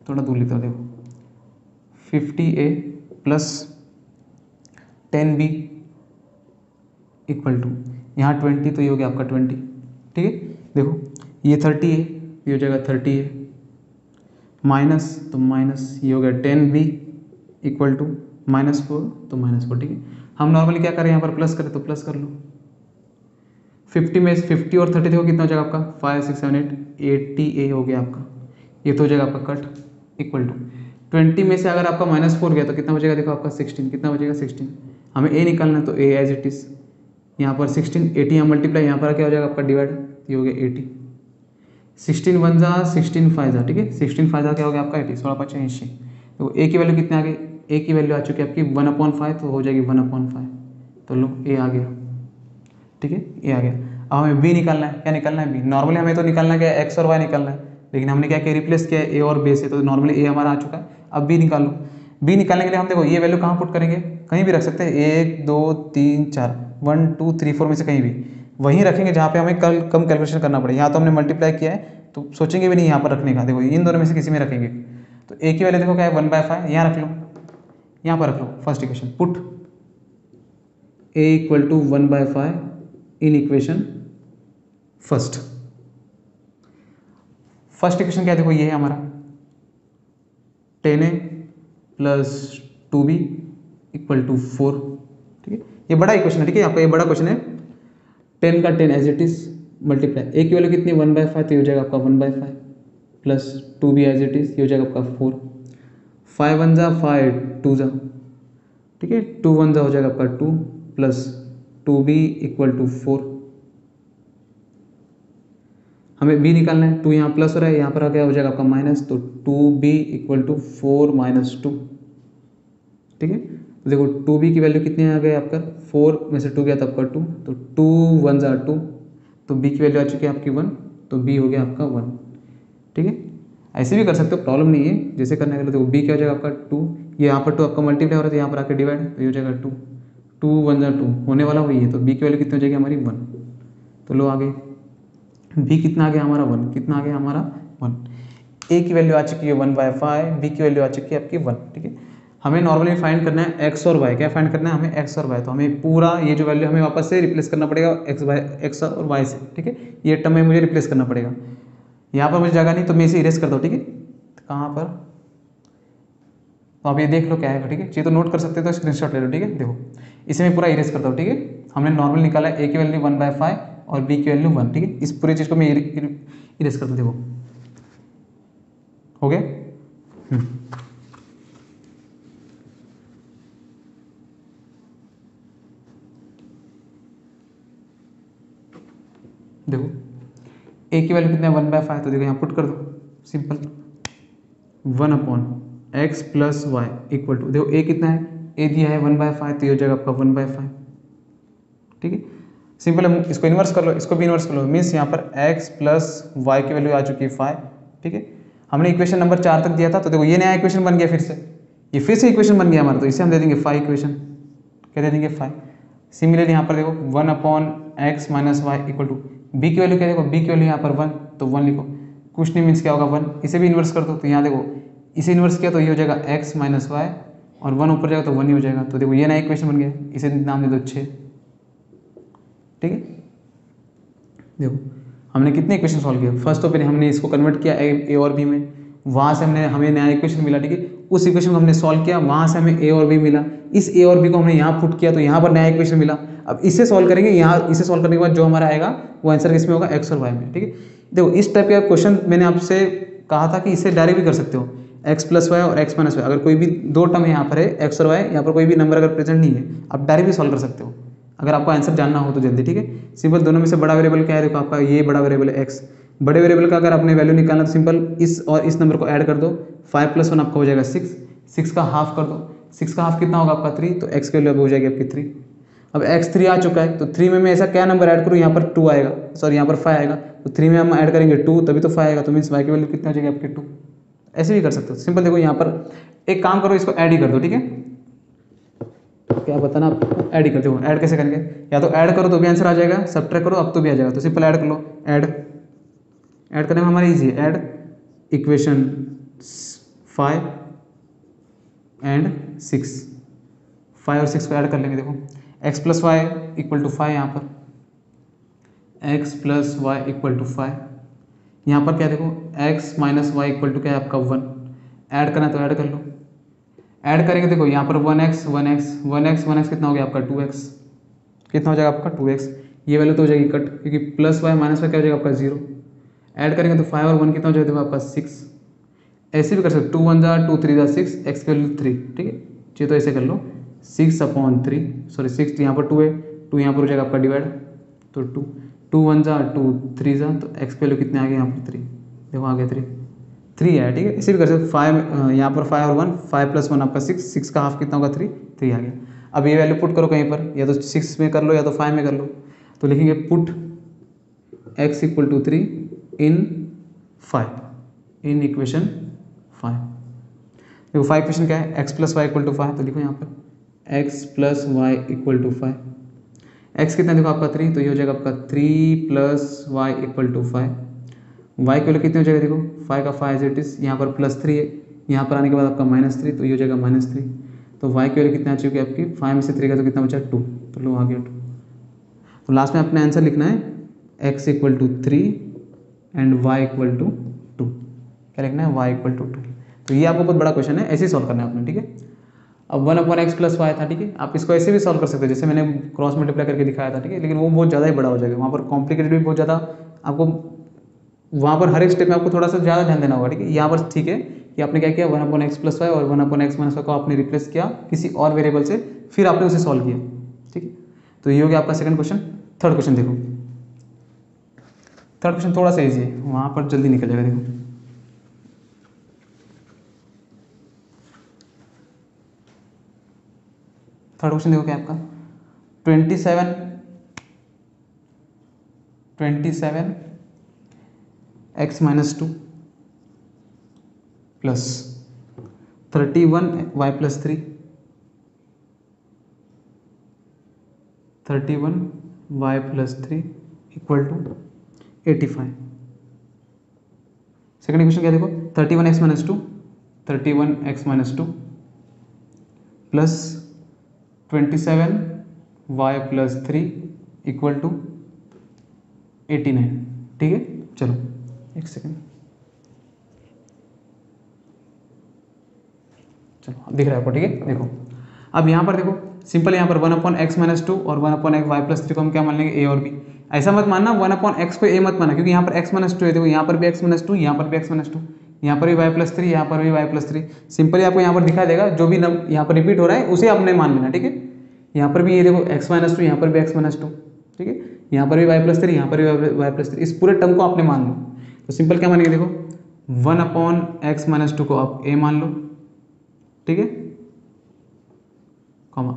S1: थोड़ा दूर लिखता हूँ, देखो 50a plus 10b equal to यहाँ 20 तो ये हो गया आपका 20, ठीक है। देखो ये 30 है, ये हो जाएगा 30 है, माइनस तो माइनस, ये हो गया 10b इक्वल टू -4 तो -4, ठीक है। हम नॉर्मली क्या करें, यहाँ पर प्लस करें तो प्लस कर लो। 50 में 50 और 30 देखो कितना हो जाएगा आपका, 5 6 7 8 80a हो गया आपका। ये तो हो जाएगा आपका कट इक्वल टू 20 में से अगर आपका -4 गया तो कितना बचेगा, देखो आपका 16, कितना बचेगा 16। हमें a निकालना है तो a एज इट इज, यहाँ पर 16 80 यहाँ मल्टीप्लाई, यहाँ पर क्या हो जाएगा आपका डिवाइड, ये हो गया 80। 16 1 जा 16 5 जा, ठीक है। 16 5 जा क्या हो गया आपका 80, 16 तो a की वैल्यू कितने आ गई, a की वैल्यू आ चुकी है आपकी 1/5 तो हो जाएगी 1/5। तो लो a आ गया, ठीक है, a आ गया। अब हमें b निकालना है, क्या निकालना है b, नॉर्मली हमें तो निकालना क्या है, x और y निकालना है। लेकिन हमने क्या किया, रिप्लेस किया ए और बी से, तो नॉर्मली ए हमारा आ चुका है। अब बी निकाल लो। बी निकालने के लिए हम देखो ये वैल्यू कहाँ पुट करेंगे, कहीं भी रख सकते हैं, 1 2 3 4 1 2 3 4 में से कहीं भी वहीं रखेंगे जहाँ पे हमें कम कैलकुलेशन करना पड़े। यहाँ तो हमने मल्टीप्लाई किया है तो सोचेंगे भी नहीं यहाँ पर रखने का, देखो इन दोनों में से किसी में रखेंगे। तो ए की वैल्यू देखो क्या है 1/5, यहाँ रख लो, यहाँ पर रख लो first equation, put a equal to 1/5 in equation first. First equation क्या है, देखो ये है हमारा 10a plus 2b equal to 4। ठीक है, ये बड़ा इक्वेशन है। ठीक है, आपका ये बड़ा क्वेश्चन है। 10 का 10 as it is multiply, a की वैल्यू कितनी 1/5, तो ये हो जाएगा आपका 1/5 plus 2b as it is, ये हो जाएगा आपका 4। 5 1 जा 5 2 जा, ठीक है, 2 1 जा हो जाएगा आपका 2 प्लस 2b इक्वल टू 4। हमें b निकालना है, 2 यहाँ प्लस हो रहा है, यहाँ पर क्या हो जाएगा आपका माइनस, तो 2b इक्वल टू 4 माइनस 2। ठीक है, तो देखो 2b की वैल्यू कितनी आ गई आपका, 4 में से 2 गया था आपका 2, तो 2 1 जा 2, तो b की वैल्यू आ चुकी है आपकी 1, तो b हो गया आपका 1। ठीक है, ऐसे भी कर सकते हो, प्रॉब्लम नहीं है। जैसे करने के लिए देखो b क्या हो जाएगा आपका 2, ये यहाँ पर 2 आपका मल्टीप्लाई हो रहा है, तो यहाँ पर आके डिवाइड, तो ये हो जाएगा 2 2 1 जा 2, होने वाला वही है, तो b की वैल्यू कितनी हो जाएगी हमारी 1। तो लो आगे b कितना आ गया हमारा 1, कितना आ गया हमारा 1। a की वैल्यू आ चुकी है 1/5, b की वैल्यू आ चुकी है आपकी 1। ठीक है, हमें नॉर्मली फाइंड करना है x और y, क्या फाइंड करना है हमें x और y, तो हमें पूरा ये जो वैल्यू हमें वापस से रिप्लेस करना पड़ेगा x और y से। ठीक है, ये टर्म में मुझे रिप्लेस करना पड़ेगा, यहाँ पर मुझे जगह नहीं तो मैं इसे इरेज कर दो। ठीक है, कहाँ पर, तो आप ये देख लो क्या है। ठीक है, ये तो नोट कर सकते हो, तो स्क्रीनशॉट ले लो। ठीक है, देखो इसे मैं पूरा इरेज करता हूँ। ठीक है, हमने नॉर्मल निकाला है, a की वैल्यू 1/5 और b की वैल्यू 1। ठीक है, इस पूरी चीज़ को मैं इरेज करता हूँ। देखो हो गया। देखो a की वैल्यू कितना है 1/5, तो देखो यहाँ पुट कर दो, simple 1/x plus y equal to, देखो a कितना है, a दिया है 1/5, तो ये हो जाएगा आपका 1/5। ठीक है, सिंपल है, इसको इन्वर्स कर लो, इसको भी इन्वर्स कर लो, मीन्स यहाँ पर x प्लस वाई की वैल्यू आ चुकी है 5। ठीक है, हमने इक्वेशन नंबर 4 तक दिया था, तो देखो ये नया इक्वेशन बन गया, फिर से ये फिर से इक्वेशन बन गया हमारा, तो इसे हम दे देंगे 5 इक्वेशन, क्या दे देंगे 5। सिमिलरली यहाँ पर देखो 1/x minus y equal to, b की वैल्यू क्या, देखो b की वैल्यू यहाँ पर 1, तो 1 लिखो, कुछ नहीं मीन्स क्या होगा 1, इसे भी इन्वर्स कर दो, तो यहाँ देखो इसे इन्वर्स किया तो ये हो जाएगा x माइनस वाई, और 1 ऊपर जाएगा तो 1 ही हो जाएगा, तो देखो ये नया इक्वेशन बन गया, इसे नाम दे दो 6। ठीक है, देखो हमने कितने इक्वेशन सॉल्व किया, फर्स्ट तो पहले हमने इसको कन्वर्ट किया ए और बी में, वहाँ से हमें नया इक्वेशन मिला। ठीक है, उस इक्वेशन को हमने सॉल्व किया, वहाँ से हमें ए और बी मिला, इस ए और बी को हमने यहाँ पुट किया, तो यहाँ पर नया इक्वेशन मिला। अब इसे सॉल्व करेंगे, यहाँ इसे सॉल्व करने के बाद जो हमारा आएगा वो आंसर किसमें होगा, एक्स और वाई में। ठीक है, देखो इस टाइप का क्वेश्चन मैंने आपसे कहा था कि इसे डायरेक्ट भी कर सकते हो, एक्स प्लस वाई और एक्स माइनस वाई, अगर कोई भी दो टर्म यहाँ पर है एक्स और वाई, यहाँ पर कोई भी नंबर अगर प्रेजेंट नहीं है, आप डायरेक्ट भी सॉल्व कर सकते हो अगर आपको आंसर जानना हो तो जल्दी। ठीक है, सिंपल दोनों में से बड़ा वेरिएबल क्या है, देखो आपका ये बड़ा वेरिएबल है एक्स, बड़े वेरिएबल का अगर आपने वैल्यू निकालना तो सिंपल इस और इस नंबर को ऐड कर दो, 5 + 1 आपका हो जाएगा 6, 6 का हाफ कर दो, 6 का हाफ कितना होगा आपका 3, तो x की वैल्यू हो जाएगी आपकी 3। अब x 3 आ चुका है, तो 3 में मैं ऐसा क्या नंबर ऐड करूँ, यहाँ पर 2 आएगा, सॉरी यहाँ पर 5 आएगा, तो 3 में हम ऐड करेंगे 2, तभी तो 5 आएगा, तो मीन्स y की वैल्यू कितना हो जाएगी आपकी 2। ऐसे भी कर सकते हो सिंपल, देखो यहाँ पर एक काम करो, इसको ऐड ही कर दो। ठीक है, क्या बताना आपको, ऐड ही कर दो। ऐड कैसे करेंगे, या तो ऐड करो तो भी आंसर आ जाएगा, सब्ट्रैक्ट करो अब तो भी आ जाएगा, तो सिंपल ऐड कर लो। ऐड करने में हमारा इजी है, ऐड इक्वेशन 5 एंड 6, 5 और 6 को ऐड कर लेंगे। देखो x plus y equal to 5, यहाँ पर x plus y equal to 5, यहाँ पर क्या देखो x minus y equal to क्या है आपका 1, ऐड करना है तो ऐड कर लो। ऐड करेंगे देखो यहाँ पर 1x कितना हो गया आपका 2x, कितना हो जाएगा आपका 2x, ये वैल्यू तो हो जाएगी कट, क्योंकि प्लस वाई माइनस वाई क्या हो जाएगा आपका 0। ऐड करेंगे तो 5 और 1 कितना हो जाएगा आपका 6। ऐसे भी कर सकते 2 1 जा 2 3 जा 6, x की वैल्यू 3। ठीक है, चलिए तो ऐसे कर लो 6/3, सॉरी 6 यहाँ पर 2 है, 2 यहाँ पर हो जाएगा आपका डिवाइड, तो 2 1 जा 2 3 जा, तो x की वैल्यू कितने आ गए यहाँ पर 3, देखो आ गया 3 है। ठीक है, इसे भी कर सकते 5 यहाँ पर 5 और 1, 5 + 1 आपका 6, 6 का हाफ कितना होगा 3 आ गया। अब ये वैल्यू पुट करो कहीं पर, या तो 6 में कर लो या तो 5 में कर लो, तो लिखेंगे put x = 3 in 5। In equation 5। देखो 5 इक्वेशन क्या है, x plus y equal to 5, तो लिखो यहाँ पर x plus y equal to 5। x कितना देखो आपका 3, तो ये हो जाएगा आपका 3 plus y equal to 5। Y की वैल्यू कितनी हो जाएगा देखो 5 का 5 एज इट इज, यहाँ पर +3 है, यहाँ पर आने के बाद आपका -3, तो ये हो जाएगा -3। तो वाई की वैल्यू कितना आ चुकी है आपकी 5 में से 3 का तो कितना बचा 2, तो लो आ गया 2। तो लास्ट में अपने आंसर लिखना है x equal to 3 and y equal to 2। क्या लिखना है, y इक्वल टू 2। तो ये आपको बहुत बड़ा क्वेश्चन है, ऐसे ही सॉल्व करना है आपने, ठीक है। अब 1/x प्लस वाई था, ठीक है, आप इसको ऐसे भी सॉल्व कर सकते हो जैसे मैंने क्रॉस मल्टीप्लाई करके दिखाया था, ठीक है, लेकिन वो बहुत ज़्यादा ही बड़ा हो जाएगा, वहाँ पर कॉम्प्लिकेटेड भी बहुत ज़्यादा, आपको वहाँ पर हर एक स्टेप में आपको थोड़ा सा ज़्यादा ध्यान देना होगा, ठीक है। यहाँ पर ठीक है कि आपने क्या किया 1/x प्लस वाई और 1/x माइनस वाई को आपने रिप्लेस किया किसी और वेरिएबल से, फिर आपने उसे सॉल्व किया, ठीक है। तो ये हो गया आपका सेकंड क्वेश्चन। थर्ड क्वेश्चन देखो, थर्ड क्वेश्चन थोड़ा सा ईजी है, वहाँ पर जल्दी निकल जाएगा। देखो थर्ड क्वेश्चन देखो क्या आपका 27 x minus 2 plus 31 y plus 3, 31 y plus 3 equal to 85। Second equation क्या देखो 31x minus 2, 31x minus 2 plus 27y plus 3 equal to 89, ठीक है। चलो एक सेकेंड, चलो दिख रहा है आपको, ठीक है। देखो अब यहाँ पर देखो सिंपल, यहाँ पर 1/x माइनस 2 और 1/x y प्लस 3 को हम क्या मान लेंगे, a और b। ऐसा मत मानना 1/x को a मत मानना, क्योंकि यहाँ पर x माइनस 2 है, देखो यहाँ पर भी x माइनस 2, यहाँ पर भी x माइनस 2, यहाँ पर भी y प्लस 3, यहाँ पर भी y प्लस 3। सिंपली आपको यहाँ पर दिखा देगा जो भी यहाँ पर रिपीट हो रहा है उसे आपने मान लेना, ठीक है। यहाँ पर भी ये देखो x माइनस 2, यहाँ पर भी x माइनस 2, ठीक है, यहाँ पर भी y प्लस 3, यहाँ पर भी y प्लस 3, इस पूरे टर्म को आपने मान लो। तो सिंपल क्या मानेंगे देखो 1/x माइनस 2 को आप a मान लो, ठीक है, कॉमा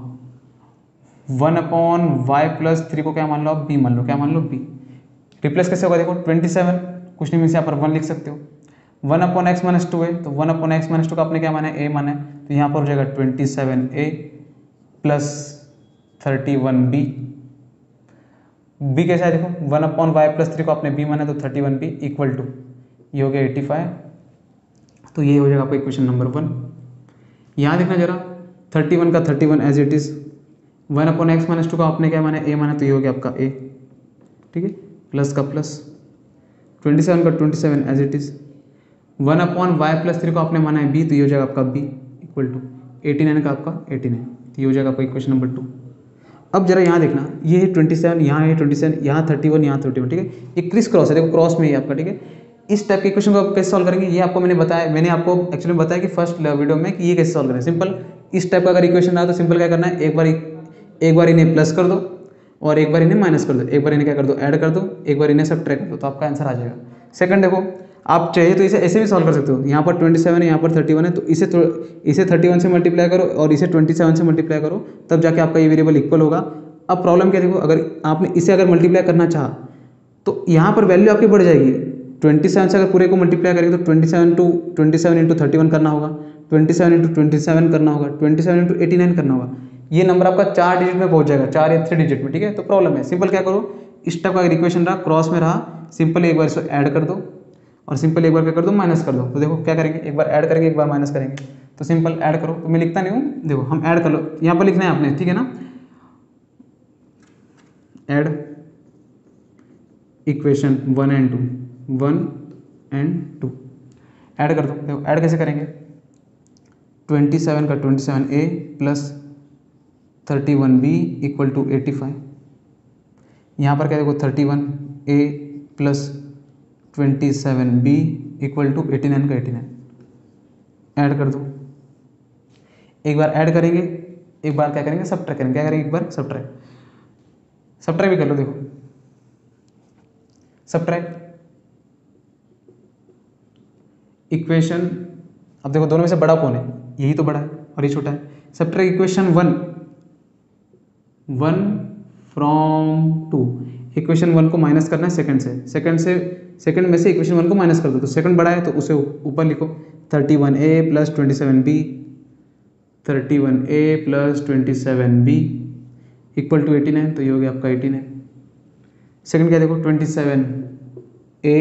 S1: 1/y प्लस 3 को क्या मान लो आप b मान लो, क्या मान लो b। रिप्लेस कैसे होगा देखो 27 कुछ नहीं, में से यहाँ पर 1 लिख सकते हो, 1/x माइनस 2 है, तो 1/x माइनस 2 का आपने क्या माना है, a माना है, तो यहाँ पर हो जाएगा 27a प्लस 31b। b कैसा है देखो 1/y प्लस 3 को आपने b माना है, तो 31b इक्वल टू ये हो गया 85। तो ये हो जाएगा आपका इक्वेशन नंबर 1। यहाँ देखना जरा 31 का 31 as it is, 1/x minus 2 का आपने क्या माना है, a माना, तो ये हो गया आपका a, ठीक है, प्लस का प्लस 27 का 27 as it is, 1/y plus 3 को आपने माना है b, तो ये हो जाएगा आपका b इक्वल टू 89 का आपका 89, तो ये हो जाएगा आपका इक्वेशन नंबर 2। अब जरा यहाँ देखना, ये है 27, यहाँ है 27, यहाँ 31, यहाँ 31, ठीक है, ये क्रिस क्रॉस है, देखो क्रॉस में ही आपका, ठीक है। इस टाइप के इक्वेशन को आप कैसे सॉल्व करेंगे ये आपको मैंने बताया, मैंने आपको एक्चुअली बताया कि फर्स्ट वीडियो में कि ये कैसे सॉल्व करें। सिंपल इस टाइप का अगर इक्वेशन रहा तो सिंपल क्या करना है, एक बार इन्हें प्लस कर दो और एक बार इन्हें माइनस कर दो, एक बार इन्हें क्या कर दो ऐड कर दो, एक बार इन्हें सब्ट्रैक्ट कर दो, तो आपका आंसर आ जाएगा। सेकंड देखो आप चाहिए तो इसे ऐसे भी सॉल्व कर सकते हो, यहाँ पर 27 है, यहाँ पर 31 है, तो इसे 31 से मल्टीप्लाई करो और इसे 27 से मल्टीप्लाई करो, तब जाके आपका ये वेरिएबल इक्वल होगा। अब प्रॉब्लम क्या देखो, अगर आपने इसे अगर मल्टीप्लाई करना चाहा तो यहाँ पर वैल्यू आपकी बढ़ जाएगी, 27 से अगर पूरे को मल्टीप्लाई करेंगे तो 27 इंटू 31 करना होगा, 27 इंटू 27 करना होगा, 27 इंटू 89 करना होगा, ये नंबर आपका 4 डिजिट में पहुंच जाएगा, 4 या 3 डिजिट में, ठीक है। तो प्रॉब्लम है, सिंपल क्या करो, इस टाइप का अगर इक्वेशन रहा क्रॉस में रहा, सिंपल एक बार इसको ऐड कर दो और सिंपल एक बार क्या कर दो माइनस कर दो। तो देखो क्या करेंगे, एक बार ऐड करेंगे एक बार माइनस करेंगे, तो सिंपल ऐड करो, तो मैं लिखता नहीं हूँ, देखो हम ऐड कर लो, यहाँ पर लिखना है आपने, ठीक है ना, ऐड इक्वेशन 1 एंड 2 ऐड कर दो। देखो ऐड कैसे करेंगे, 27 का 27a plus 31b equal to 85, यहाँ पर क्या देखो 31a plus 27b equal to 89 का 89, ऐड कर दो। एक बार ऐड करेंगे एक बार क्या करेंगे सब्ट्रैक्ट करेंगे, क्या करेंगे एक बार सब्ट्रैक्ट भी कर लो, देखो सब्ट्रैक्ट इक्वेशन, अब देखो दोनों में से बड़ा कौन है, यही तो बड़ा है और ये छोटा है। सब्ट्रैक्ट इक्वेशन 1 फ्रॉम 2, इक्वेशन 1 को माइनस करना है सेकंड में से इक्वेशन 1 को माइनस कर दो, तो सेकंड बड़ा है तो उसे ऊपर लिखो 31a plus 27b, 31a plus 27b equal to 89, तो ये हो गया आपका 89। सेकंड क्या देखो 27a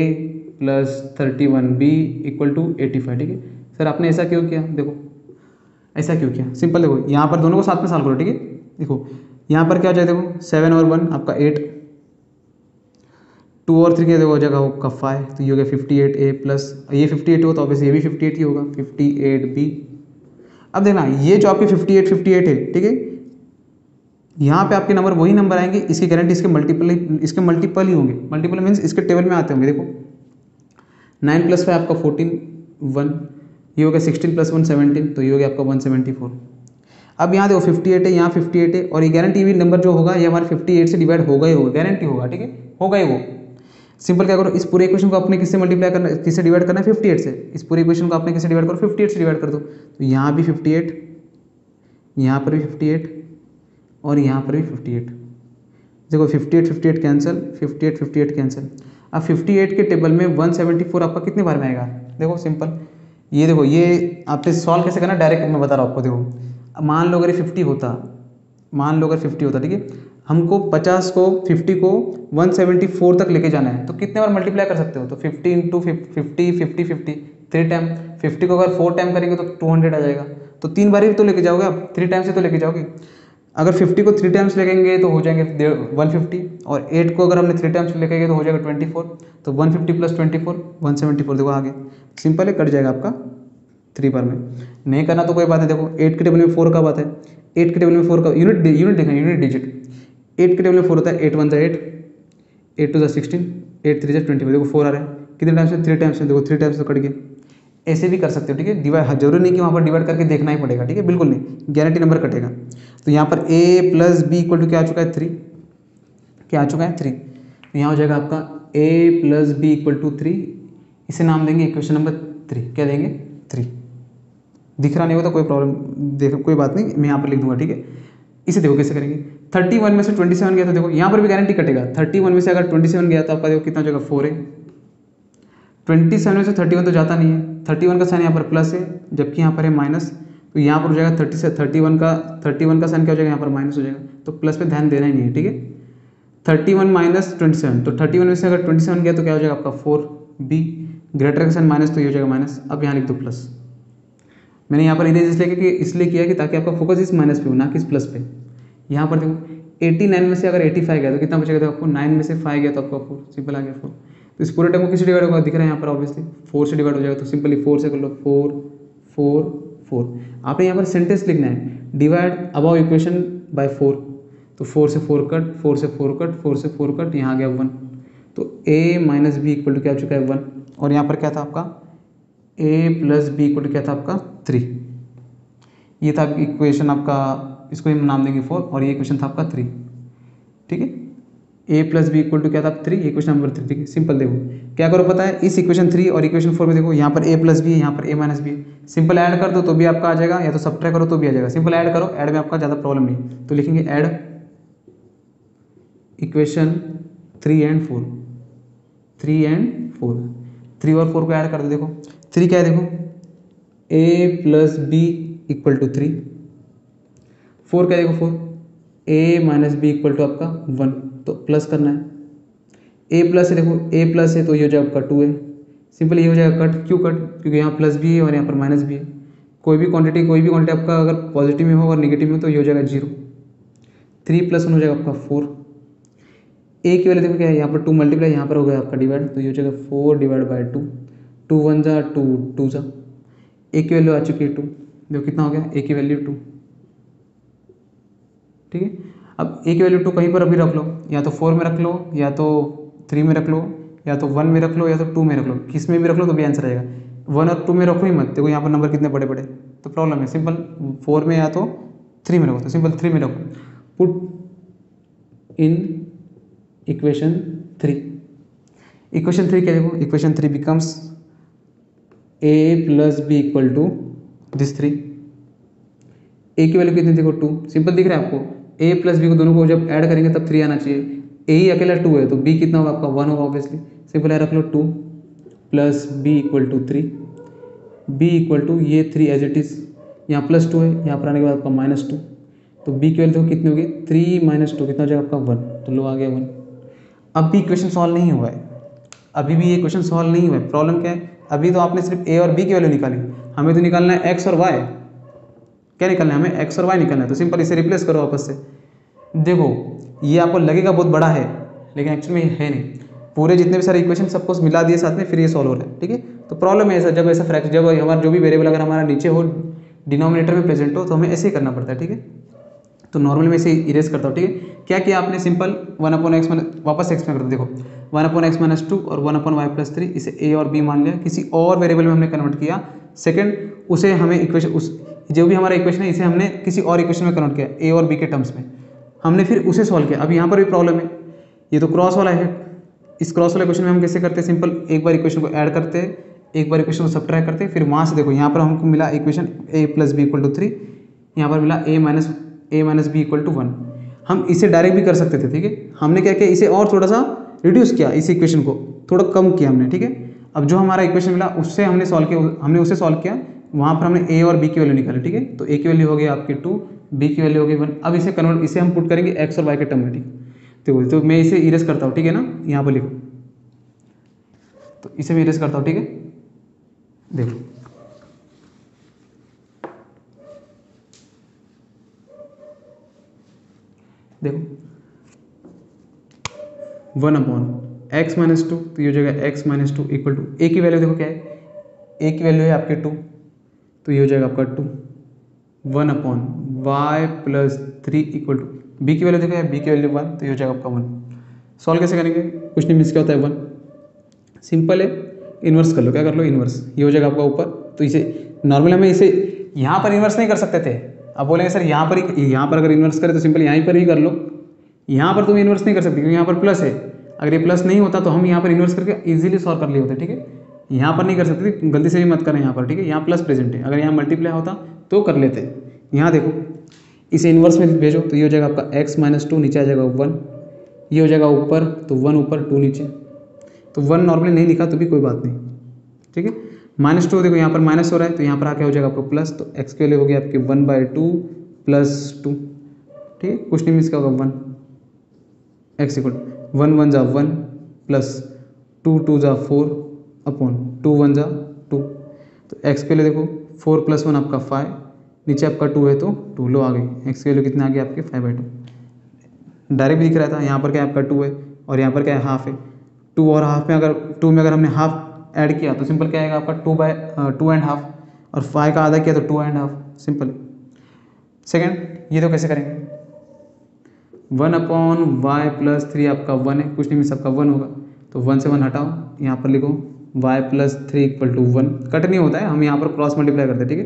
S1: plus 31b equal to 85। ठीक है सर, आपने ऐसा क्यों किया? देखो ऐसा क्यों किया, सिंपल देखो, यहाँ पर दोनों को साथ में सॉल्व करो। ठीक है, देखो यहाँ पर क्या हो जाए, देखो 7 और 1 आपका 8, 2 और 3 क्या देखो हो जाएगा आपका 5, तो ये हो गया 58a प्लस ये 58 हो तो ऑब्वियसली ये भी 58 ही होगा 58b। अब देखना ये जो आपके 58 है, ठीक है, यहाँ पे आपके नंबर वही नंबर आएंगे, इसकी गारंटी इसके मल्टीपल ही होंगे। मल्टीपल मीन्स इसके टेबल में आते होंगे। देखो 9 प्लस 5 आपका 14, 1, ये हो गया 16 प्लस 1 17, तो ये हो गया आपका 174। अब यहाँ देखो 58 है, यहाँ 58 है, और ये गारंटी भी नंबर जो होगा ये हमारे 58 से डिवाइड होगा ही होगा, गारंटी होगा। ठीक है, होगा ही वो। सिंपल क्या करो, इस पूरे इक्वेशन को आपने किससे मल्टीप्लाई करना, किससे डिवाइड करना है 58 से। इस पूरे इक्वेशन को आपने किससे डिवाइड करो 58 से डिवाइड कर दो, तो यहाँ भी 58, यहाँ पर भी 58 और यहाँ पर भी 58। देखो 58 कैंसिल, 58 कैंसिल। अब 58 के टेबल में 174 आपका कितने बार में आएगा? देखो सिंपल, ये देखो ये आपने सॉल्व कैसे करना डायरेक्ट मैं बता रहा हूँ आपको। देखो मान लो अगर 50 होता, ठीक है, हमको 50 को 50 को 174 तक लेके जाना है, तो कितने बार मल्टीप्लाई कर सकते हो? तो 50 इंटू 50 3 टाइम। 50 को अगर 4 टाइम करेंगे तो 200 आ जाएगा, तो 3 बार ही तो लेके जाओगे आप, 3 टाइम से तो लेके जाओगे। अगर 50 को 3 टाइम्स लेंगे तो हो जाएंगे 150, और 8 को अगर हमने 3 टाइम्स लेके गए तो हो जाएगा 24, तो 150 प्लस 24 174। देखो आगे सिंपल है, कट जाएगा आपका 3 बार में। नहीं करना तो कोई बात नहीं। देखो 8 के टेबल में 4 कब आता है? 8 के टेबल में 4 का यूनिट देखना, यूनिट डिजिट 8 के टेबल में 4 होता है। 8 1 8, 8 2 16, 8 3 24। देखो 4 आ रहा है, कितने टाइम्स में? 3 टाइम्स में। देखो 3 टाइम्स तो कट गया। ऐसे भी कर सकते हो। ठीक है, डिवाइड जरूरी नहीं कि वहाँ पर डिवाइड करके देखना ही पड़ेगा। ठीक है, बिल्कुल नहीं, गारंटी नंबर कटेगा। तो यहाँ पर a plus b equal to क्या आ चुका है? 3। क्या आ चुका है? 3। तो यहाँ हो जाएगा आपका a plus b equal to 3, इसे नाम देंगे इक्वेशन नंबर 3। क्या देंगे? 3। दिख रहा नहीं होता कोई प्रॉब्लम, देखो कोई बात नहीं, मैं यहाँ पर लिख दूंगा। ठीक है, इसे देखो कैसे करेंगे। 31 में से 27 गया तो देखो यहाँ पर भी गारंटी कटेगा। 31 में से अगर 27 गया तो आपका देखो कितना हो जाएगा? 4 है। 27 में से 31 तो जाता नहीं है, 31 का साइन यहाँ पर प्लस है जबकि यहाँ पर है माइनस, तो यहाँ पर हो जाएगा 31 का साइन क्या हो जाएगा? यहाँ पर माइनस हो जाएगा, तो प्लस पे ध्यान देना ही नहीं है। ठीक है, 31 माइनस 27, तो 31 में से अगर 27 गया तो क्या हो जाएगा आपका? 4b, ग्रेटर का साइन माइनस तो ये हो जाएगा माइनस। अब यहाँ लिख दो प्लस। मैंने यहाँ पर इरेज इसलिए किया कि ताकि आपका फोकस इस माइनस पे हो ना कि इस प्लस पे। यहाँ पर देखो 89 में से अगर 85 गया तो कितना बचेगा? तो आपको 9 में से 5 गया तो आपका 4, सिंपल आ गया 4। तो इस पूरे टर्म को किससे डिवाइड होगा? दिख रहा है यहाँ पर ऑब्वियसली 4 से डिवाइड हो जाएगा, तो सिंपली 4 से कर लो, 4 4 4। आपने यहाँ पर सेंटेंस लिखना है, डिवाइड अबव इक्वेशन बाय 4, तो 4 से 4 कट, 4 से 4 कट, 4 से 4 कट, यहाँ आ गया 1, तो a minus b equal to क्या हो चुका है? 1। और यहाँ पर क्या था आपका? a plus b equal to क्या था आपका? 3। ये था इक्वेशन आपका, इसको हम नाम देंगे 4, और ये इक्वेशन था आपका 3। ठीक है, a plus b equal to क्या था? 3, इक्वेशन नंबर 3। ठीक है, सिंपल देखो क्या करो पता है, इस इक्वेशन 3 और इक्वेशन 4 में देखो यहाँ पर a प्लस बी है, यहाँ पर a माइनस बी है। सिंपल ऐड कर दो तो भी आपका आ जाएगा, या तो सब्ट्रैक्ट करो तो भी आ जाएगा। सिंपल ऐड करो, ऐड में आपका ज़्यादा प्रॉब्लम नहीं, तो लिखेंगे ऐड इक्वेशन 3 एंड 4, 3 एंड 4, 3 और 4 को ऐड कर दो। देखो 3 क्या है? देखो a plus b equal to 3, 4 क्या? देखो 4 a minus b equal to आपका 1, तो प्लस करना है। a प्लस है, देखो a प्लस है तो ये हो जाएगा आपका 2 है। सिंपल ये हो जाएगा कट। क्यों कट? क्योंकि यहाँ प्लस भी है और यहाँ पर माइनस भी है। कोई भी क्वांटिटी आपका अगर पॉजिटिव में हो और नेगेटिव में हो तो ये हो जाएगा 0। 3 प्लस 1 हो जाएगा आपका 4। a की वैल्यू देखो क्या है? यहाँ पर 2 मल्टीप्लाई, यहाँ पर हो गया आपका डिवाइड, तो ये हो जाएगा 4 डिवाइड बाई 2, 2 1 जा 2 2 जा, a की वैल्यू आ चुकी है 2। देखो कितना हो गया? a की वैल्यू 2। ठीक है, अब a की वैल्यू 2 कहीं पर अभी रख लो, या तो 4 में रख लो, या तो 3 में रख लो, या तो 1 में रख लो, या तो 2 में रख लो, किस में भी रख लो तो भी आंसर आएगा। 1 और 2 में रखो ही मत, देखो यहाँ पर नंबर कितने बड़े बड़े, तो प्रॉब्लम है। सिंपल 4 में या तो 3 में रखो, तो सिंपल 3 में रखो। Put in equation 3। इक्वेशन 3 क्या? देखो equation 3 becomes a plus b equal to this 3। a की वैल्यू कितनी? देखो 2, सिंपल दिख रहा है आपको। a प्लस बी को दोनों को जब ऐड करेंगे तब 3 आना चाहिए। ए ही अकेला 2 है तो बी कितना होगा आपका 1 होगा ऑब्वियसली। सिंपल है, रख लो 2 plus b equal to 3, b equal to ये 3 एज इट इज़, यहाँ प्लस 2 है, यहाँ पर आने के बाद आपका -2, तो बी की वैल्यू कितनी होगी 3 - 2 कितना हो जाएगा आपका 1, तो लो आ गया 1। अब भी इक्वेशन सॉल्व नहीं हुआ है, अभी भी ये क्वेश्चन सॉल्व नहीं हुआ है। प्रॉब्लम क्या है, अभी तो आपने सिर्फ ए और बी की वैल्यू निकाली, हमें तो निकालना है एक्स और वाई। क्या निकालना है हमें, एक्स और वाई निकालना है। तो सिंपल इसे रिप्लेस करो आपस से। देखो ये आपको लगेगा बहुत बड़ा है, लेकिन एक्चुअली में है नहीं। पूरे जितने भी सारे इक्वेशन सबको मिला दिए साथ में, फिर ये सॉल्व हो रहा है, ठीक है। तो प्रॉब्लम है ऐसा, जब ऐसा फ्रैक्शन, जब हमारा जो भी वेरिएबल अगर हमारा नीचे हो, डिनोमिनेटर में प्रेजेंट हो, तो हमें ऐसे ही करना पड़ता है, ठीक है। तो नॉर्मली मैं इसे इरेज करता हूँ, ठीक है। क्या किया आपने, सिंपल 1/x वापस एक्स में कर दो। देखो 1/x - 2 और 1/y + 3, इसे a और b मान लिया, किसी और वेरिएबल में हमने कन्वर्ट किया। सेकंड, उसे हमें इक्वेशन, उस जो भी हमारा इक्वेशन है इसे हमने किसी और इक्वेशन में कन्वर्ट किया a और b के टर्म्स में, हमने फिर उसे सॉल्व किया। अब यहाँ पर भी प्रॉब्लम है, ये तो क्रॉस वाला है। इस क्रॉस वाले क्वेश्चन में हम कैसे करते हैं, सिंपल एक बार इक्वेशन को ऐड करते हैं, एक बार इक्वेशन को सब्ट्रैक्ट करते हैं, फिर वहाँ से देखो यहाँ पर हमको मिला इक्वेशन a + b = 3, यहाँ पर मिला a - b = 1। हम इसे डायरेक्ट भी कर सकते थे, ठीक है। हमने क्या किया, इसे और थोड़ा सा रिड्यूस किया, इस इक्वेशन को थोड़ा कम किया हमने, ठीक है। अब जो हमारा इक्वेशन मिला उससे हमने सॉल्व किया, हमने उसे सॉल्व किया, वहाँ पर हमने a और b की वैल्यू निकाली, ठीक है। तो a की वैल्यू हो गई आपकी 2, b की वैल्यू हो गई 1। अब इसे कन्वर्ट, इसे हम पुट करेंगे x और y के टर्म में, ठीक। तो मैं इसे इरेज करता हूँ, ठीक है ना, यहाँ पर लिखो, तो इसे मैं इरेज करता हूँ, ठीक है। देखो देखो 1/x - 2, तो ये हो जाएगा x - 2 इक्वल टू a की वैल्यू देखो क्या है, a की वैल्यू है आपके 2, तो ये हो जाएगा आपका 2। 1/y + 3 इक्वल टू b की वैल्यू देखो है, b की वैल्यू 1, तो ये हो जाएगा आपका 1। सॉल्व कैसे करेंगे, कुछ नहीं, मीन्स क्या होता है 1, सिंपल है, इन्वर्स कर लो। क्या कर लो, इन्वर्स, ये हो जाएगा आपका ऊपर। तो इसे नॉर्मली हमें इसे यहाँ पर इन्वर्स नहीं कर सकते थे, अब बोलेंगे सर यहाँ पर ही, यहाँ पर अगर इन्वर्स करें तो सिंपल यहीं पर ही कर लो। यहाँ पर तुम इन्वर्स नहीं कर सकते क्योंकि यहाँ पर प्लस है, अगर ये प्लस नहीं होता तो हम यहाँ पर इन्वर्स करके इजीली सॉल्व कर लिए होते, ठीक है। यहाँ पर नहीं कर सकते थे, गलती से भी मत करें यहाँ पर, ठीक है। यहाँ प्लस प्रेजेंट है, अगर यहाँ मल्टीप्लाई होता तो कर लेते। यहाँ देखो इसे इन्वर्स में भेजो, तो ये हो जाएगा आपका x - 2, नीचे आ जाएगा 1, ये हो जाएगा ऊपर, तो 1 ऊपर 2 नीचे, तो 1 नॉर्मली नहीं लिखा तो भी कोई बात नहीं, ठीक है। -2 देखो यहाँ पर माइनस हो रहा है, तो यहाँ पर आके हो जाएगा आपको प्लस, तो x के लिए हो गया आपकी 1/2 + 2, ठीक है। कुछ नहीं, मिस क्या होगा 1, x = 1 1 जा 1 प्लस 2 2 जा 4 अपॉन 2 1 जा 2, तो x के लिए देखो 4 + 1 आपका 5, नीचे आपका 2 है तो 2, लो आ गई x की वैल्यू कितना आ गया आपके 5/2। डायरेक्ट भी दिख रहा था, यहाँ पर क्या आपका 2 है और यहाँ पर क्या है हाफ है, 2 और हाफ में, अगर 2 में अगर हमने हाफ ऐड किया तो सिंपल क्या आएगा आपका 2/2.5, और 5 का आधा किया तो 2.5, सिंपल। सेकंड ये तो कैसे करेंगे, 1/y + 3 आपका 1 है, कुछ नहीं मिस आपका 1 होगा, तो 1 से 1 हटाओ, यहाँ पर लिखो y + 3 = 1, कट नहीं होता है, हम यहाँ पर क्रॉस मल्टीप्लाई करते हैं, ठीक है।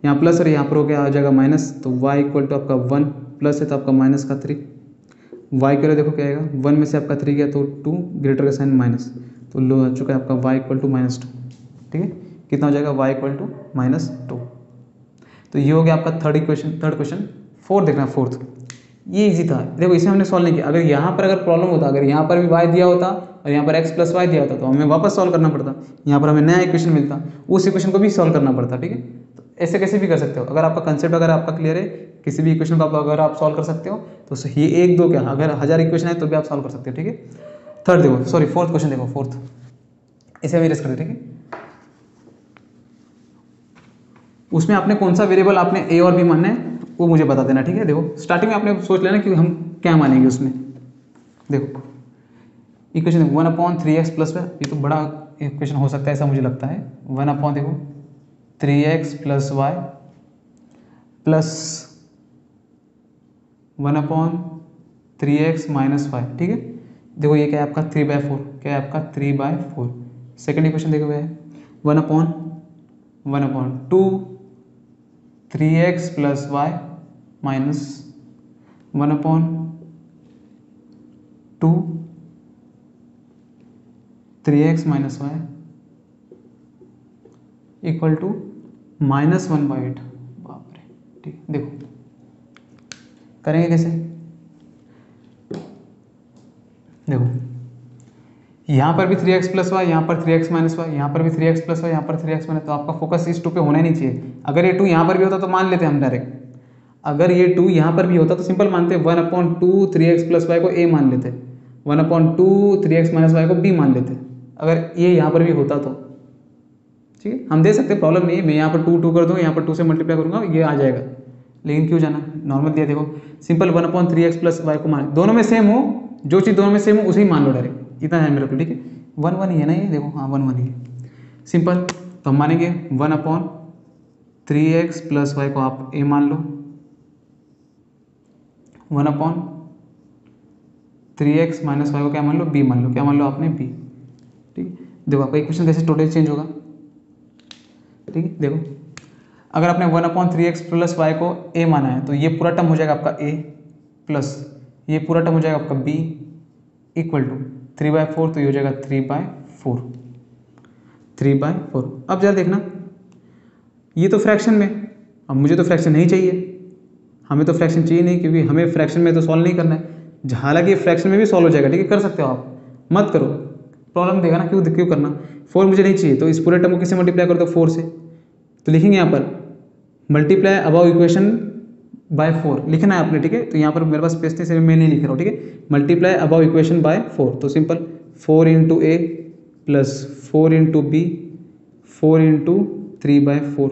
S1: यहाँ प्लस और यहाँ पर हो गया आ जाएगा माइनस, तो y = आपका 1 प्लस है तो आपका -3, y के लिए देखो क्या आएगा, 1 में से आपका 3 गया तो 2 ग्रेटर का साइन माइनस, तो लो आ चुका है आपका y = -2, ठीक है। कितना हो जाएगा y = -2। तो ये हो गया आपका थर्ड क्वेश्चन। फोर्थ देखना, फोर्थ ये इजी था, देखो इसे हमने सॉल्व नहीं किया। अगर यहाँ पर अगर प्रॉब्लम होता, अगर यहाँ पर भी y दिया होता और यहाँ पर x + y दिया होता तो हमें वापस सॉल्व करना पड़ता, यहाँ पर हमें नया इक्वेशन मिलता, उस इक्वेशन को भी सॉल्व करना पड़ता, ठीक है। तो ऐसे कैसे भी कर सकते हो, अगर आपका कंसेप्ट अगर आपका क्लियर है, किसी भी इक्वेशन को अगर आप सॉल्व कर सकते हो तो ये 1 2 क्या, अगर 1000 इक्वेशन है तो भी आप सॉल्व कर सकते हो, ठीक है। थर्ड देखो, सॉरी फोर्थ क्वेश्चन देखो, फोर्थ इसे हम इरेज करते, ठीक है। उसमें आपने कौन सा वेरिएबल आपने a और b मानना है वो मुझे बता देना, ठीक है। देखो स्टार्टिंग में आपने सोच लेना कि हम क्या मानेंगे उसमें। देखो इक्वेशन 1/3x + ये तो बड़ा इक्वेशन हो सकता है ऐसा मुझे लगता है, 1 देखो 3x + y plus 1/3x - y, ठीक है। देखो ये क्या है आपका 3/4, क्या है आपका 3/4। सेकेंड इक्वेशन देखो है 1/2 3x + y minus 1/2 3x - y equal to -1/8। बाप रे, ठीक, देखो करेंगे कैसे, यहाँ पर भी 3x प्लस वाई, यहाँ पर 3x माइनस वाई, यहाँ पर भी 3x प्लस वाई, यहाँ पर 3x माइनस, तो आपका फोकस इस 2 पे होना ही नहीं चाहिए। अगर ये 2 यहाँ पर भी होता तो मान लेते हम डायरेक्ट, अगर ये 2 यहाँ पर भी होता तो सिंपल मानते 1/2 3x प्लस वाई को a मान लेते, 1/2 3x माइनस वाई को b मान लेते, अगर ये यहाँ पर भी होता तो। ठीक है, हम दे सकते, प्रॉब्लम नहीं है, मैं यहाँ पर 2 कर दूँगा, यहाँ पर 2 से मल्टीप्लाई करूँगा, ये आ जाएगा। लेकिन क्यों जाना, नॉर्मल दिया, देखो सिंपल 1/3x प्लस वाई को मान, दोनों में सेम हो, जो चीज़ दोनों में सेम हो उसे ही मान लो डायरेक्ट, इतना है मेरे को। ठीक है, 1 ही है ना ये, देखो हाँ 1 ही है, सिंपल। तो हम मानेंगे 1/3x प्लस वाई को आप a मान लो, 1/3x माइनस वाई को क्या मान लो, b मान लो, क्या मान लो आपने, b। ठीक है, देखो आपका इक्वेशन कैसे टोटल चेंज होगा। ठीक है, देखो अगर आपने 1/3x प्लस वाई को a माना है तो ये पूरा टर्म हो जाएगा आपका a प्लस ये पूरा टर्म हो जाएगा आपका b इक्वल टू 3/4, तो ये हो जाएगा 3/4, 3/4। अब जरा देखना, ये तो फ्रैक्शन में, अब मुझे तो फ्रैक्शन नहीं चाहिए, हमें तो फ्रैक्शन चाहिए नहीं, क्योंकि हमें फ्रैक्शन में तो सॉल्व नहीं करना है। हालांकि ये फ्रैक्शन में भी सॉल्व हो जाएगा, ठीक है, कर सकते हो आप, मत करो, प्रॉब्लम देगा ना, क्यों करना। 4 मुझे नहीं चाहिए, तो इस पूरे टर्म को किससे मल्टीप्लाई कर दो, 4 से। तो लिखेंगे यहाँ पर मल्टीप्लाई अबाव इक्वेशन बाय 4 लिखना है आपने। ठीक है, तो यहाँ पर मेरे पास स्पेस नहीं, मैं नहीं लिख रहा हूँ। ठीक है, मल्टीप्लाई अबाव इक्वेशन बाय 4, तो सिंपल 4 इंटू ए प्लस 4 इंटू बी 4 इंटू 3/4,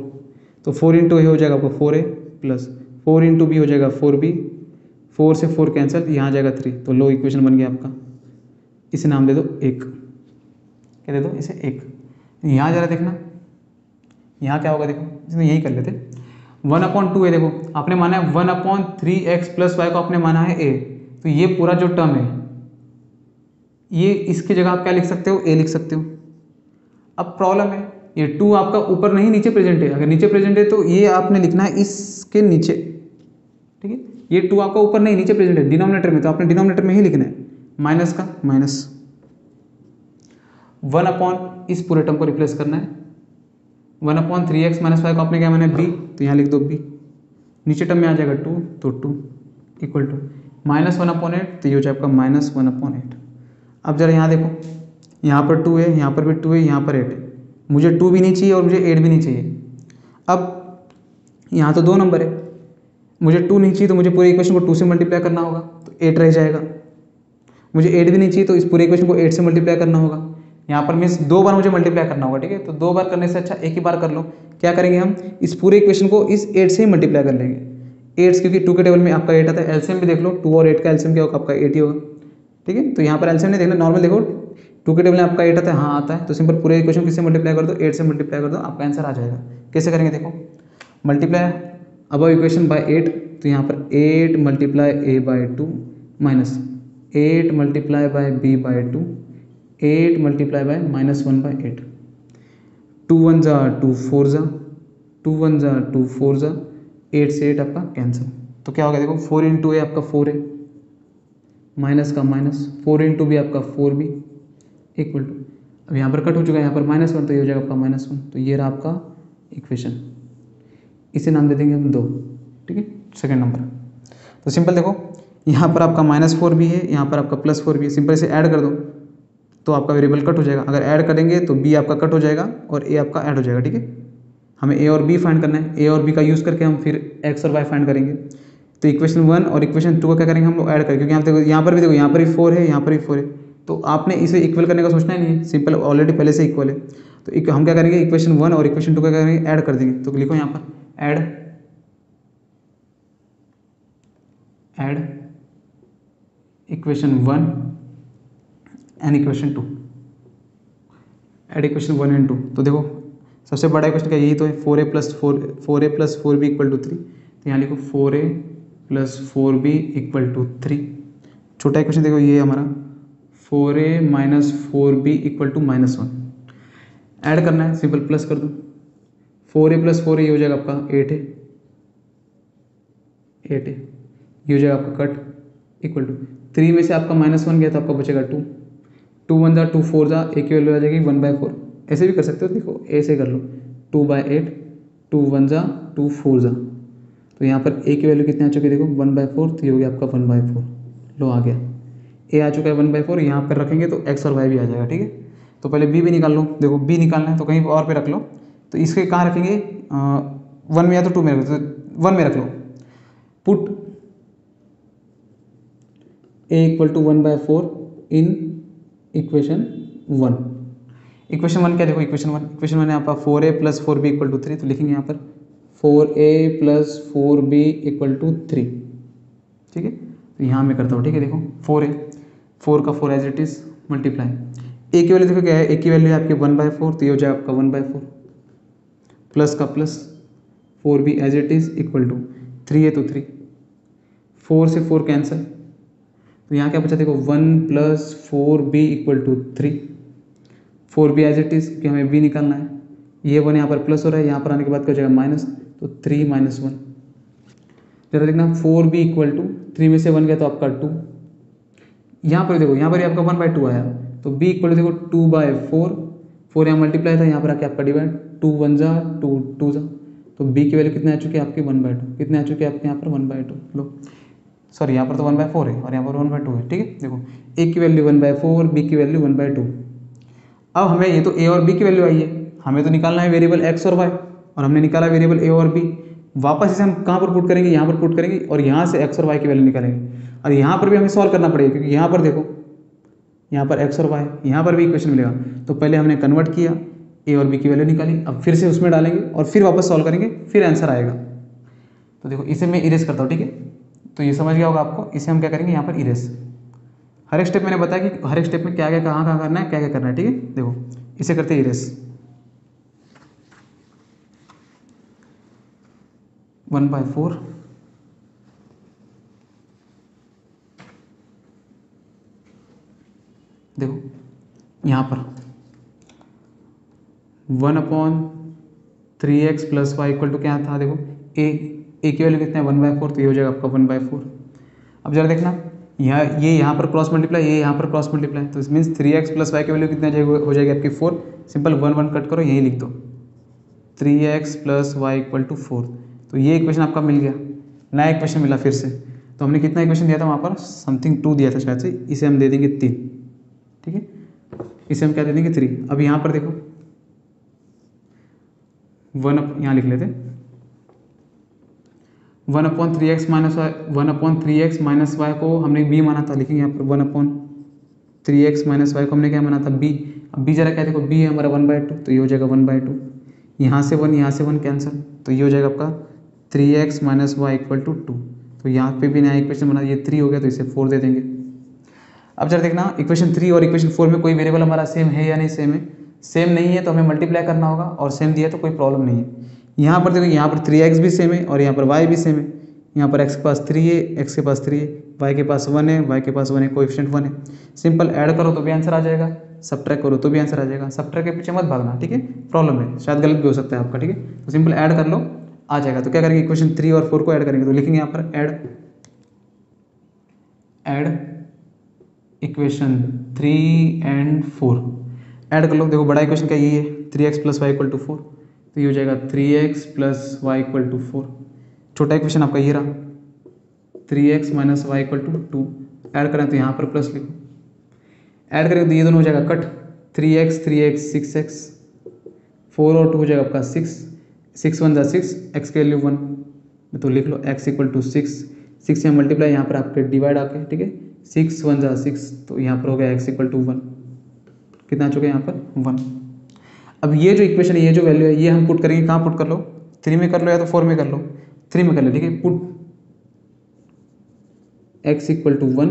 S1: तो 4 इंटू ए हो जाएगा आपको 4a प्लस 4 इंटू बी हो जाएगा 4b, 4 से 4 कैंसिल, यहाँ आ जाएगा 3, तो लो इक्वेशन बन गया आपका। इसे नाम दे दो 1, क्या दे दो इसे 1। यहाँ जरा देखना, यहाँ क्या होगा, देखो इसमें यही कर लेते, 1/2 है, देखो आपने माना है 1/3x प्लस वाई को आपने माना है a, तो ये पूरा जो टर्म है ये इसकी जगह आप क्या लिख सकते हो, a लिख सकते हो। अब प्रॉब्लम है ये 2 आपका ऊपर नहीं नीचे प्रेजेंट है, अगर नीचे प्रेजेंट है तो ये आपने लिखना है इसके नीचे। ठीक है, ये 2 आपका ऊपर नहीं नीचे प्रेजेंट है डिनोमिनेटर में, तो आपने डिनोमिनेटर में ही लिखना है, माइनस का माइनस 1 इस पूरे टर्म को रिप्लेस करना है, 1/3x माइनस वाई को आपने क्या माना है b, तो यहाँ लिख दो b, नीचे टर्म में आ जाएगा 2, तो 2 इक्वल टू -1/8, तो ये हो जाए आपका -1/8। अब जरा यहाँ देखो, यहाँ पर 2 है, यहाँ पर भी 2 है, यहाँ पर 8 है, मुझे 2 भी नहीं चाहिए और मुझे 8 भी नहीं चाहिए। अब यहाँ तो 2 नंबर है, मुझे 2 नहीं चाहिए तो मुझे पूरे इक्वेशन को 2 से मल्टीप्लाई करना होगा, तो 8 रह जाएगा। मुझे 8 भी नहीं चाहिए तो इस पूरे इक्वेशन को 8 से मल्टीप्लाई करना होगा, यहाँ पर मीन्स 2 बार मुझे मल्टीप्लाई करना होगा। ठीक है, तो 2 बार करने से अच्छा एक ही बार कर लो। क्या करेंगे हम, इस पूरे इक्वेशन को इस 8 से ही मल्टीप्लाई कर लेंगे। 8 क्योंकि 2 के टेबल में आपका 8 आता है, एलसीएम भी देख लो, 2 और 8 का एलसीएम क्या होगा, आपका 8 ही होगा। ठीक है, तो यहाँ पर एलसीएम नहीं देखना, नॉर्मल देखो, 2 के टेबल में आपका 8 आता है, हाँ आता है, तो सिंपल पूरे इक्वेशन किससे मल्टीप्लाई कर दो, 8 से मल्टीप्लाई कर दो, आपका आंसर आ जाएगा। कैसे करेंगे, देखो मल्टीप्लाई अबव इक्वेशन बाय 8, तो यहाँ पर 8 multiply a/2 minus 8 multiply by b/2, 8 multiply by -1/8, 2 1 जा 2 4 जा 2 1 जा 2 4 जा 8 से 8 आपका कैंसिल, तो क्या होगा, देखो 4 इंटू ए आपका 4 है, माइनस का माइनस 4 इंटू बी आपका 4b इक्वल टू, अब यहाँ पर कट हो चुका है, यहाँ पर -1, तो ये हो जाएगा आपका -1, तो ये रहा आपका इक्वेशन। इसे नाम दे देंगे हम 2। ठीक है, सेकेंड नंबर। तो सिंपल देखो, यहाँ पर आपका -4 भी है, यहाँ पर आपका +4 भी है, सिंपल इसे ऐड कर दो तो आपका वेरिएबल कट हो जाएगा। अगर ऐड करेंगे तो b आपका कट हो जाएगा और a आपका ऐड हो जाएगा। ठीक है, हमें a और b फाइंड करना है, a और b का यूज़ करके हम फिर x और y फाइंड करेंगे। तो इक्वेशन 1 और इक्वेशन 2 को क्या करेंगे हम लोग, ऐड करेंगे, क्योंकि यहाँ पर भी देखो, यहाँ पर भी 4 है, यहाँ पर भी 4 है, तो आपने इसे इक्वल करने का सोचना ही नहीं है, सिंपल ऑलरेडी पहले से इक्वल है। तो हम क्या करेंगे, इक्वेशन 1 और इक्वेशन 2 क्या करेंगे, ऐड कर देंगे। तो लिखो यहाँ पर add equation 1 and equation 2, add equation 1 and 2। तो देखो सबसे बड़ा इक्वेशन क्या, यही तो है, 4a + 4b = 3, तो यहाँ लिखो 4a + 4b = 3। छोटा इक्वेशन देखो, ये हमारा 4a - 4b = -1, ऐड करना है, सिंपल प्लस कर दो, 4a + 4a ये हो जाएगा आपका 8 है, ये हो जाएगा आपका कट इक्वल टू 3 में से आपका -1 गया तो आपका बचेगा 2, 2 1 जा 2 4 जा, एक की वैल्यू आ जाएगी 1/4। ऐसे भी कर सकते हो, देखो ऐसे कर लो, 2/8, 2 1 जा 2 4 जा, तो यहाँ पर a की वैल्यू कितनी आ चुकी है, देखो 1/4, तो ये हो गया आपका 1/4, लो आ गया। ए आ चुका है 1/4, यहाँ पर रखेंगे तो एक्स और वाई भी आ जाएगा, ठीक है। तो पहले बी भी निकाल लो, देखो बी निकालना है तो कहीं और पे रख लो, तो इसके कहाँ रखेंगे, 1 में या तो 2 में रख दो, तो 1 में रख लो। Put a equal to 1/4 in equation 1। Equation 1 क्या, देखो इक्वेशन 1 यहाँ पर 4a + 4b = 3, तो लिखेंगे यहाँ पर 4a + 4b = 3, ठीक है। तो यहाँ मैं करता हूँ, ठीक है। देखो 4a, 4 का 4 एज इट इज़ मल्टीप्लाई, ए की वैल्यू देखो क्या है, ए की वैल्यू है आपकी 1/4, तो ये हो जाएगा आपका 1/4 प्लस का plus 4b as it is equal to 3 है तो 3, 4 से 4 कैंसिल, तो यहाँ क्या बचा, देखो 1 + 4b = 3, 4b as it is, कि हमें b निकालना है, ये 1 यहाँ पर प्लस हो रहा है, यहाँ पर आने के बाद क्या हो जाएगा माइनस, तो 3 - 1। जरा देखना 4b = 3 में से 1 गया तो आपका 2, यहाँ पर देखो यहाँ पर आपका 1/2 आया, तो b = देखो 2/4, 4 यहाँ मल्टीप्लाई था, यहाँ पर आके आपका डिवाइड, 2 × 1 = 2, 2 × तो b की वैल्यू कितने आ चुकी है आपकी 1/2, कितने आ चुके हैं आपके यहाँ पर 1/2, लो सॉरी यहाँ पर तो 1/4 है और यहाँ पर 1/2 है, ठीक है। देखो a की वैल्यू 1/4, b की वैल्यू 1/2। अब हमें ये तो a और b की वैल्यू आई है, हमें तो निकालना है वेरिएबल x और y, और हमने निकाला वेरिएबल a और b, वापस इसे हम कहाँ पर पुट करेंगे, यहाँ पर पुट करेंगे और यहाँ से x और y की वैल्यू निकालेंगे, और यहाँ पर भी हमें सॉल्व करना पड़ेगा, क्योंकि यहाँ पर देखो यहाँ पर x और y, यहाँ पर भी इक्वेशन मिलेगा, तो पहले हमने कन्वर्ट किया, a और b की वैल्यू निकाली, अब फिर से उसमें डालेंगे और फिर वापस सॉल्व करेंगे, फिर आंसर आएगा। तो देखो इसे मैं इरेज करता हूँ, ठीक है। तो ये समझ गया होगा आपको, इसे हम क्या करेंगे यहाँ पर इरेज, हर एक स्टेप मैंने बताया कि हर एक स्टेप में क्या क्या कहाँ करना है, क्या क्या करना है, ठीक है। देखो इसे करते हैं इरेज, 1/4 देखो यहाँ पर 1/3x + y = क्या था, देखो a की वैल्यू कितना है 1/4, तो ये हो जाएगा आपका 1/4। अब जरा देखना ये यहाँ पर क्रॉस मल्टीप्लाई, ये यहाँ पर क्रॉस मल्टीप्लाई, तो इस मीन्स 3x + y की वैल्यू कितना हो जाएगी आपकी 4, सिंपल 1 1 कट करो, यही लिख दो, 3x + y = 4। तो ये इक्वेशन आपका मिल गया, नया इक्वेशन मिला फिर से। तो हमने कितना इक्वेशन दिया था वहाँ पर, समथिंग 2 दिया था शायद से, इसे हम दे देंगे 3, ठीक है। इसे हम क्या दे देंगे 3। अब यहाँ पर देखो 1 यहाँ लिख लेते, 1/3x - y को हमने b माना था, लिखेंगे यहाँ पर 1/3x - y को हमने क्या माना था b। अब b जरा क्या देखो, b है हमारा 1/2, तो ये हो जाएगा 1/2, यहाँ से 1 कैंसिल, तो ये हो जाएगा आपका 3x - y = 2। तो यहाँ पे भी नया इक्वेशन बना, ये 3 हो गया तो इसे 4 दे देंगे। अब जरा देखना इक्वेशन 3 और इक्वेशन 4 में कोई वेरिएबल हमारा सेम है या नहीं, सेम है, सेम नहीं है तो हमें मल्टीप्लाई करना होगा, और सेम दिया तो कोई प्रॉब्लम नहीं है। यहाँ पर देखो यहाँ पर 3x भी सेम है और यहाँ पर y भी सेम है, यहाँ पर x के पास 3 है, x के पास 3 है, y के पास 1 है, y के पास 1 है, कोएफिशिएंट 1 है। सिंपल ऐड करो तो भी आंसर आ जाएगा, सब्ट्रैक्ट करो तो भी आंसर आ जाएगा, सब्ट्रैक्ट के पीछे मत भागना, ठीक है, प्रॉब्लम है, शायद गलत भी हो सकता है आपका, ठीक है। तो सिंपल ऐड कर लो, आ जाएगा। तो क्या करेंगे, इक्वेशन 3 और 4 को ऐड करेंगे, तो लिखेंगे यहाँ पर ऐड इक्वेशन 3 और 4 ऐड कर लो। देखो बड़ा इक्वेशन क्या ये है, 3x + y = 4, तो ये हो जाएगा 3x + y = 4। छोटा इक्वेशन आपका ये रहा, 3x - y = 2, ऐड करें तो यहाँ पर प्लस लिखो, ऐड करेंगे तो ये दोनों हो जाएगा कट, 3x 6x, 4 और 2 हो जाएगा आपका 6, 6 × 1 = 6, x की वैल्यू 1, तो लिख लो x = 6, 6 यहाँ मल्टीप्लाई, यहाँ पर आपके डिवाइड आके, ठीक है, 6 × 1 = 6, तो यहाँ पर हो गया x = 1, कितना आ चुका है यहाँ पर 1। अब ये जो इक्वेशन है, ये जो वैल्यू है, ये हम पुट करेंगे, कहाँ पुट कर लो, 3 में कर लो या तो 4 में कर लो, 3 में कर लो, ठीक है। Put x = 1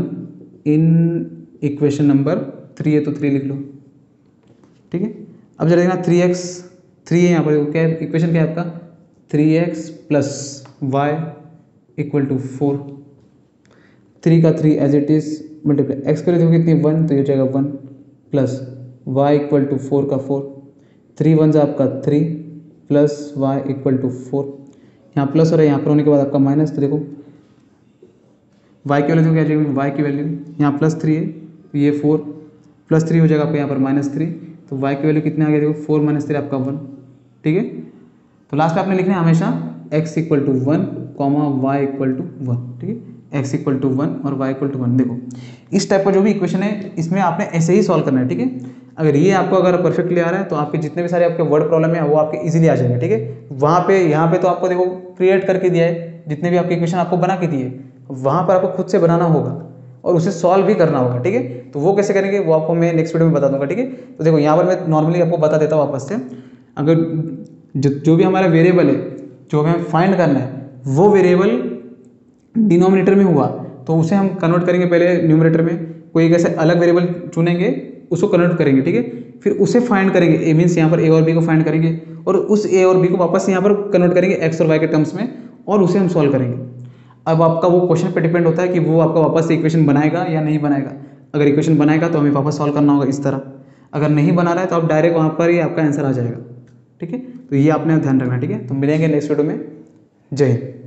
S1: in equation number 3 है तो 3 लिख लो, ठीक है। अब जरा देखना 3 है यहाँ पर, क्या इक्वेशन क्या है आपका, 3x + y = 4, 3 का 3 as it is multiply, x की वैल्यू कितनी 1, तो ये हो जाएगा 1 प्लस y = 4 का 4, 3 × 1 = आपका 3 प्लस y = 4, यहाँ प्लस हो रहा है, यहाँ पर होने के बाद आपका माइनस, तो देखो y की वैल्यू क्या जाएगी, y की वैल्यू यहाँ +3 है, तो ये 4 + 3 हो जाएगा आपका यहाँ पर -3, तो y की वैल्यू कितने आ गया, देखो 4 - 3 आपका 1, ठीक है। तो लास्ट में आपने लिखना है हमेशा x = 1, y = 1, ठीक है। x इक्वल टू 1 और y इक्वल टू 1। देखो इस टाइप का जो भी इक्वेशन है इसमें आपने ऐसे ही सॉल्व करना है, ठीक है। अगर ये आपको अगर परफेक्टली आ रहा है तो आपके जितने भी सारे आपके वर्ड प्रॉब्लम है वो आपके इजीली आ जाएंगे, ठीक है। वहाँ पे यहाँ पे तो आपको देखो क्रिएट करके दिया है, जितने भी आपके इक्वेशन आपको बना के दिए, वहाँ पर आपको खुद से बनाना होगा और उसे सॉल्व भी करना होगा, ठीक है। तो वो कैसे करेंगे वो आपको मैं नेक्स्ट वीडियो में बता दूंगा, ठीक है। तो देखो यहाँ पर मैं नॉर्मली आपको बता देता हूँ वापस से। अगर जो भी हमारा वेरिएबल है जो हमें फाइंड करना है वो वेरिएबल डिनोमिनेटर में हुआ तो उसे हम कन्वर्ट करेंगे पहले न्यूमरेटर में, कोई एक ऐसे अलग वेरिएबल चुनेंगे उसको कन्वर्ट करेंगे, ठीक है। फिर उसे फाइंड करेंगे, ए मीन्स यहाँ पर ए और बी को फाइंड करेंगे और उस ए और बी को वापस यहाँ पर कन्वर्ट करेंगे एक्स और वाई के टर्म्स में और उसे हम सॉल्व करेंगे। अब आपका वो क्वेश्चन पे डिपेंड होता है कि वो आपका वापस से इक्वेशन बनाएगा या नहीं बनाएगा। अगर इक्वेशन बनाएगा तो हमें वापस सॉल्व करना होगा इस तरह, अगर नहीं बना रहा है तो आप डायरेक्ट वहाँ पर ही आपका आंसर आ जाएगा, ठीक है। तो ये आपने ध्यान रखना, ठीक है। तो मिलेंगे नेक्स्ट वीडियो में। जय हिंद।